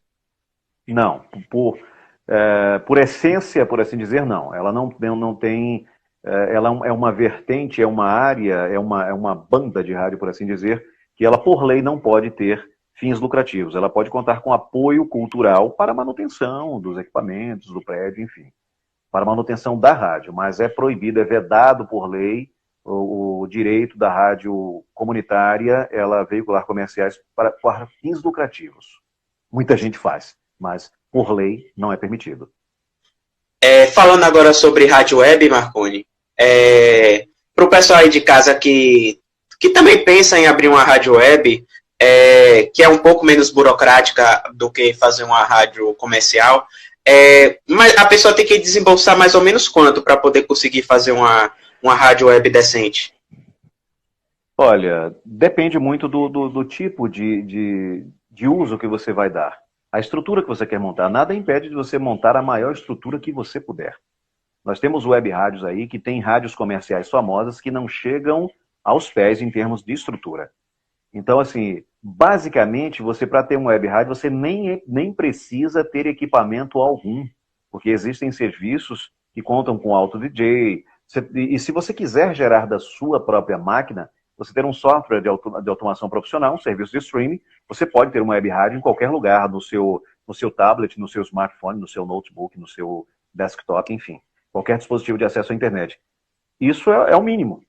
Não, por essência, por assim dizer, não. Ela não tem. Ela é uma vertente, é uma área, é uma banda de rádio, por assim dizer, que ela, por lei, não pode ter fins lucrativos. Ela pode contar com apoio cultural para a manutenção dos equipamentos, do prédio, enfim, para a manutenção da rádio, mas é proibido, é vedado por lei o direito da rádio comunitária ela veicular comerciais para fins lucrativos. Muita gente faz, mas por lei não é permitido. Falando agora sobre rádio web, Marconi, para o pessoal aí de casa que também pensa em abrir uma rádio web, que é um pouco menos burocrática do que fazer uma rádio comercial, mas a pessoa tem que desembolsar mais ou menos quanto para poder conseguir fazer uma rádio web decente? Olha, depende muito do tipo de uso que você vai dar. A estrutura que você quer montar, nada impede de você montar a maior estrutura que você puder. Nós temos web rádios aí que tem rádios comerciais famosas que não chegam aos pés em termos de estrutura. Então, assim, basicamente, você para ter um web rádio, você nem precisa ter equipamento algum, porque existem serviços que contam com auto DJ. E se você quiser gerar da sua própria máquina, você ter um software de automação profissional, um serviço de streaming, você pode ter uma web rádio em qualquer lugar, no seu tablet, no seu smartphone, no seu notebook, no seu desktop, enfim, qualquer dispositivo de acesso à internet. Isso é o mínimo.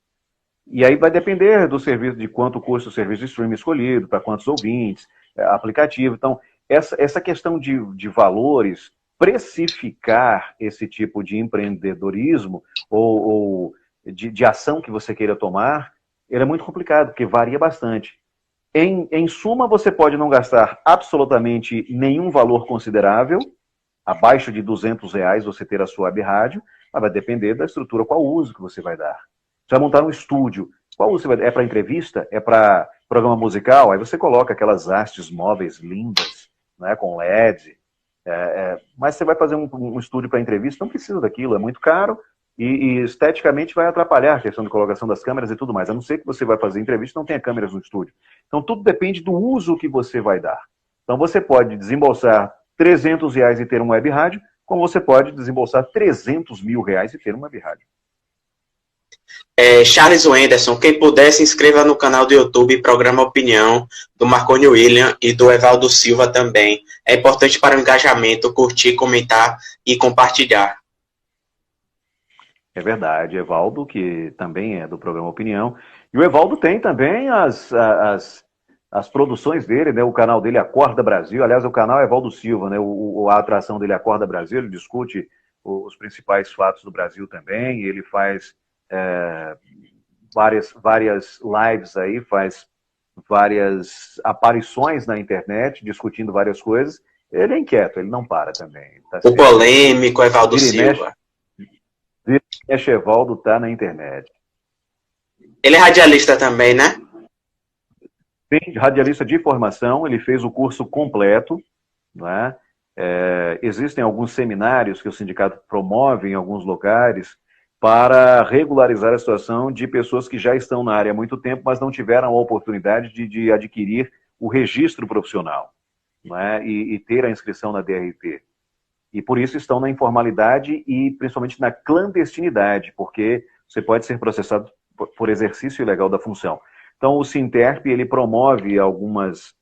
E aí vai depender do serviço, de quanto custa o serviço de streaming escolhido, para quantos ouvintes, aplicativo. Então, essa questão de valores, precificar esse tipo de empreendedorismo ou de ação que você queira tomar, ele é muito complicado, porque varia bastante. Em suma, você pode não gastar absolutamente nenhum valor considerável, abaixo de R$ 200 você ter a sua web rádio, mas vai depender da estrutura, qual uso que você vai dar. Você vai montar um estúdio, qual uso você vai dar? É para entrevista? É para programa musical? Aí você coloca aquelas hastes móveis lindas, né, com LED, mas você vai fazer um estúdio para entrevista, não precisa daquilo, é muito caro, e esteticamente vai atrapalhar a questão de colocação das câmeras e tudo mais, a não ser que você vai fazer entrevista e não tenha câmeras no estúdio. Então tudo depende do uso que você vai dar. Então você pode desembolsar R$ 300 e ter um web rádio, como você pode desembolsar R$ 300.000 e ter um web rádio. Charles Wenderson, quem puder se inscreva no canal do YouTube Programa Opinião, do Marconi William e do Evaldo Silva também. É importante para o engajamento, curtir, comentar e compartilhar. É verdade, Evaldo, que também é do Programa Opinião. E o Evaldo tem também as produções dele, né? O canal dele Acorda Brasil. Aliás, o canal é Evaldo Silva, né? A atração dele Acorda Brasil, ele discute os principais fatos do Brasil também. Ele faz várias lives aí, faz várias aparições na internet, discutindo várias coisas. Ele é inquieto, ele não para também. O polêmico Evaldo Silva. Mexe, Evaldo tá na internet. Ele é radialista também, né? Tem radialista de formação, ele fez o curso completo, né? Existem alguns seminários que o sindicato promove em alguns lugares para regularizar a situação de pessoas que já estão na área há muito tempo, mas não tiveram a oportunidade de adquirir o registro profissional, né? E ter a inscrição na DRT. E por isso estão na informalidade e principalmente na clandestinidade, porque você pode ser processado por exercício ilegal da função. Então o Sinterp, ele promove algumas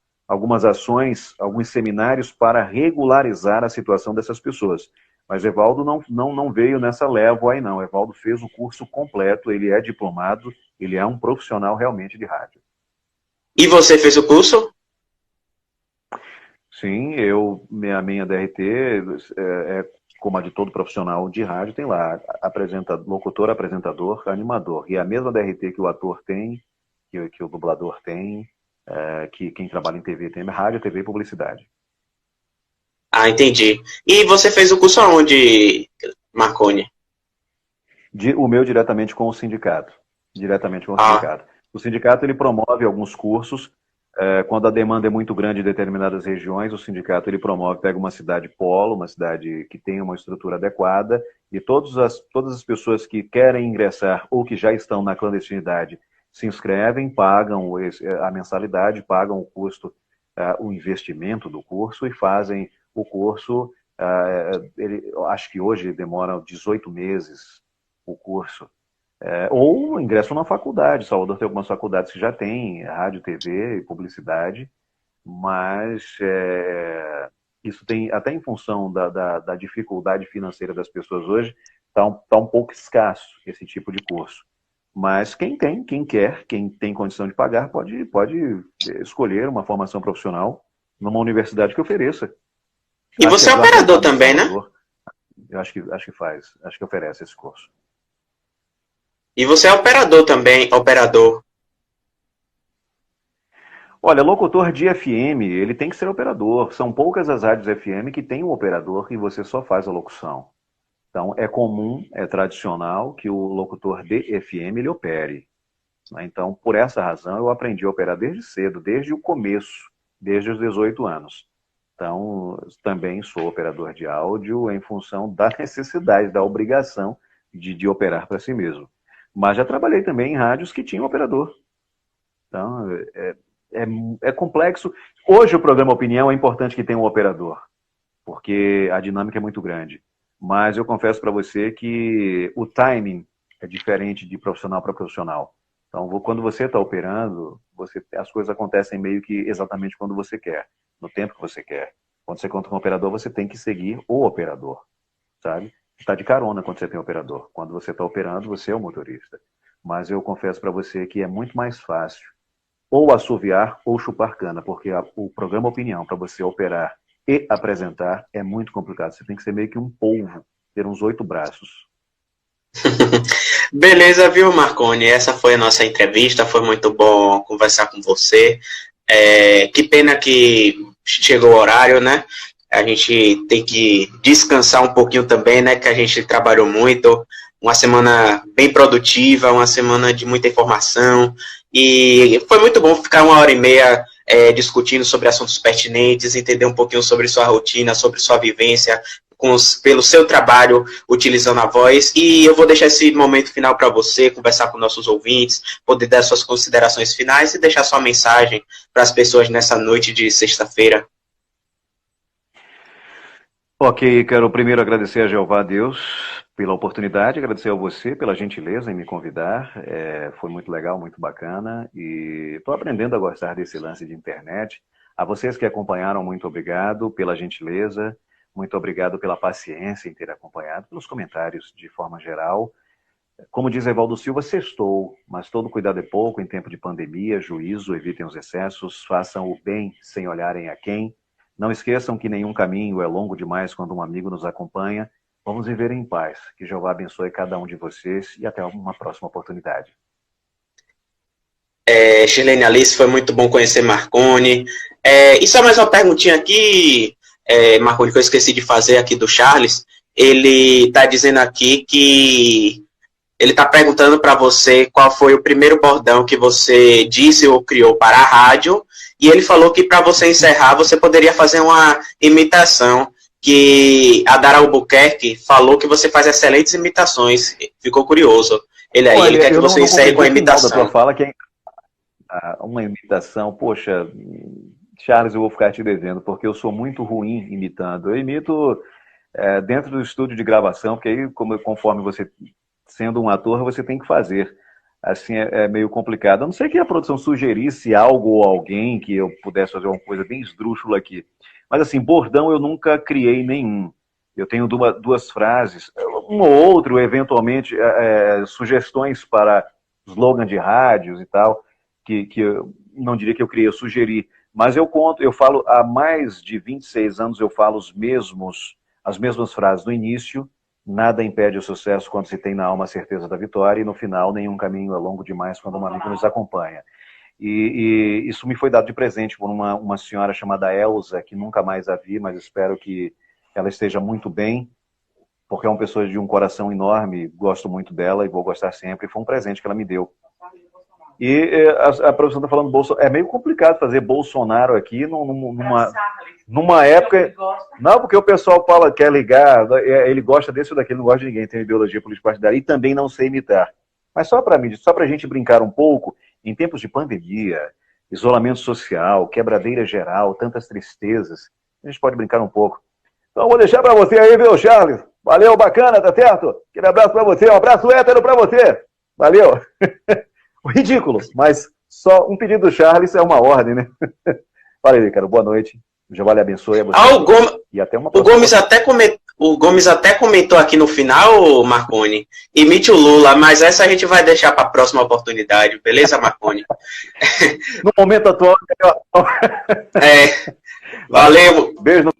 ações, alguns seminários para regularizar a situação dessas pessoas. Mas Evaldo não veio nessa leva aí não. Evaldo fez o curso completo, ele é diplomado, ele é um profissional realmente de rádio. E você fez o curso? Sim, a minha DRT, como a de todo profissional de rádio, tem lá locutor, apresentador, animador. E a mesma DRT que o ator tem, que o dublador tem, que quem trabalha em TV tem, rádio, TV e publicidade. Ah, entendi. E você fez o curso aonde, Marconi? O meu diretamente com o sindicato. Diretamente com o Ah, sindicato. O sindicato ele promove alguns cursos. Quando a demanda é muito grande em determinadas regiões, o sindicato ele promove, pega uma cidade polo, uma cidade que tenha uma estrutura adequada, e todas as pessoas que querem ingressar ou que já estão na clandestinidade se inscrevem, pagam a mensalidade, pagam o custo, o investimento do curso e fazem o curso. Acho que hoje demora 18 meses o curso. Ou ingresso na faculdade. Salvador tem algumas faculdades que já tem rádio, TV e publicidade, mas isso tem, até em função da dificuldade financeira das pessoas hoje, tá um pouco escasso esse tipo de curso. Mas quem quer, quem tem condição de pagar, pode escolher uma formação profissional numa universidade que ofereça. e Acho que você a é operador Universidade de também, né? Salvador, eu acho que oferece esse curso. E você é operador também, operador. Olha, locutor de FM, ele tem que ser operador. São poucas as rádios FM que tem um operador e você só faz a locução. Então, é comum, é tradicional que o locutor de FM ele opere. Então, por essa razão, eu aprendi a operar desde cedo, desde o começo, desde os 18 anos. Então, também sou operador de áudio em função da necessidade, da obrigação de operar para si mesmo. Mas já trabalhei também em rádios que tinham operador. Então, é complexo. Hoje o programa Opinião é importante que tenha um operador, porque a dinâmica é muito grande. Mas eu confesso para você que o timing é diferente de profissional para profissional. Então, quando você está operando, as coisas acontecem meio que exatamente quando você quer, no tempo que você quer. Quando você conta com um operador, você tem que seguir o operador, sabe? Está de carona quando você tem operador. Quando você está operando, você é o motorista. Mas eu confesso para você que é muito mais fácil ou assoviar ou chupar cana, porque o programa Opinião, para você operar e apresentar, é muito complicado. Você tem que ser meio que um polvo, ter uns 8 braços. Beleza, viu, Marconi? Essa foi a nossa entrevista. Foi muito bom conversar com você. Que pena que chegou o horário, né? A gente tem que descansar um pouquinho também, né? Que a gente trabalhou muito. Uma semana bem produtiva, uma semana de muita informação. E foi muito bom ficar 1h30 discutindo sobre assuntos pertinentes, entender um pouquinho sobre sua rotina, sobre sua vivência, pelo seu trabalho utilizando a voz. E eu vou deixar esse momento final para você, conversar com nossos ouvintes, poder dar suas considerações finais e deixar sua mensagem para as pessoas nessa noite de sexta-feira. Ok, quero primeiro agradecer a Jeová Deus pela oportunidade, agradecer a você pela gentileza em me convidar. Foi muito legal, muito bacana e estou aprendendo a gostar desse lance de internet. A vocês que acompanharam, muito obrigado pela gentileza. Muito obrigado pela paciência em ter acompanhado, pelos comentários de forma geral. Como diz Evaldo Silva, sextou, mas todo cuidado é pouco em tempo de pandemia, juízo, evitem os excessos, façam o bem sem olharem a quem. Não esqueçam que nenhum caminho é longo demais quando um amigo nos acompanha. Vamos viver em paz. Que Jeová abençoe cada um de vocês e até uma próxima oportunidade. Shirlene Alice, foi muito bom conhecer Marconi. E só mais uma perguntinha aqui, Marconi, que eu esqueci de fazer aqui do Charles. Ele está dizendo aqui que ele está perguntando para você qual foi o primeiro bordão que você disse ou criou para a rádio. E ele falou que para você encerrar, você poderia fazer uma imitação, que a Dara Albuquerque falou que você faz excelentes imitações. Ficou curioso. Ele quer que você encerre com a imitação. Da tua fala que uma imitação, poxa, Charles, eu vou ficar te devendo, porque eu sou muito ruim imitando. Eu imito dentro do estúdio de gravação, porque aí, conforme você, sendo um ator, você tem que fazer. Assim, é meio complicado. A não ser que a produção sugerisse algo ou alguém que eu pudesse fazer uma coisa bem esdrúxula aqui. Mas assim, bordão eu nunca criei nenhum. Eu tenho duas frases, um ou outro, eventualmente, sugestões para slogan de rádios e tal, que eu não diria que eu criei, eu sugeri. Mas eu falo, há mais de 26 anos eu falo as mesmas frases no início. Nada impede o sucesso quando se tem na alma a certeza da vitória, e no final nenhum caminho é longo demais quando um amigo nos acompanha. E isso me foi dado de presente por uma senhora chamada Elza, que nunca mais a vi, mas espero que ela esteja muito bem, porque é uma pessoa de um coração enorme, gosto muito dela e vou gostar sempre. Foi um presente que ela me deu. E a professora está falando Bolsonaro. É meio complicado fazer Bolsonaro aqui numa época. Não, porque o pessoal fala, quer ligar, ele gosta desse ou daquele, não gosta de ninguém, tem ideologia política partidária e também não sei imitar. Mas só para a gente brincar um pouco, em tempos de pandemia, isolamento social, quebradeira geral, tantas tristezas, a gente pode brincar um pouco. Então vou deixar para você aí, viu, Charles? Valeu, bacana, tá certo? Aquele abraço para você, um abraço hétero para você. Valeu. Ridículo, mas só um pedido do Charles é uma ordem, né? Valeu, cara, boa noite. Jeová lhe abençoe a você. E até uma próxima. O Gomes até comentou aqui no final, Marconi, imite o Lula, mas essa a gente vai deixar para a próxima oportunidade, beleza, Marconi? No momento atual. Valeu. Beijo.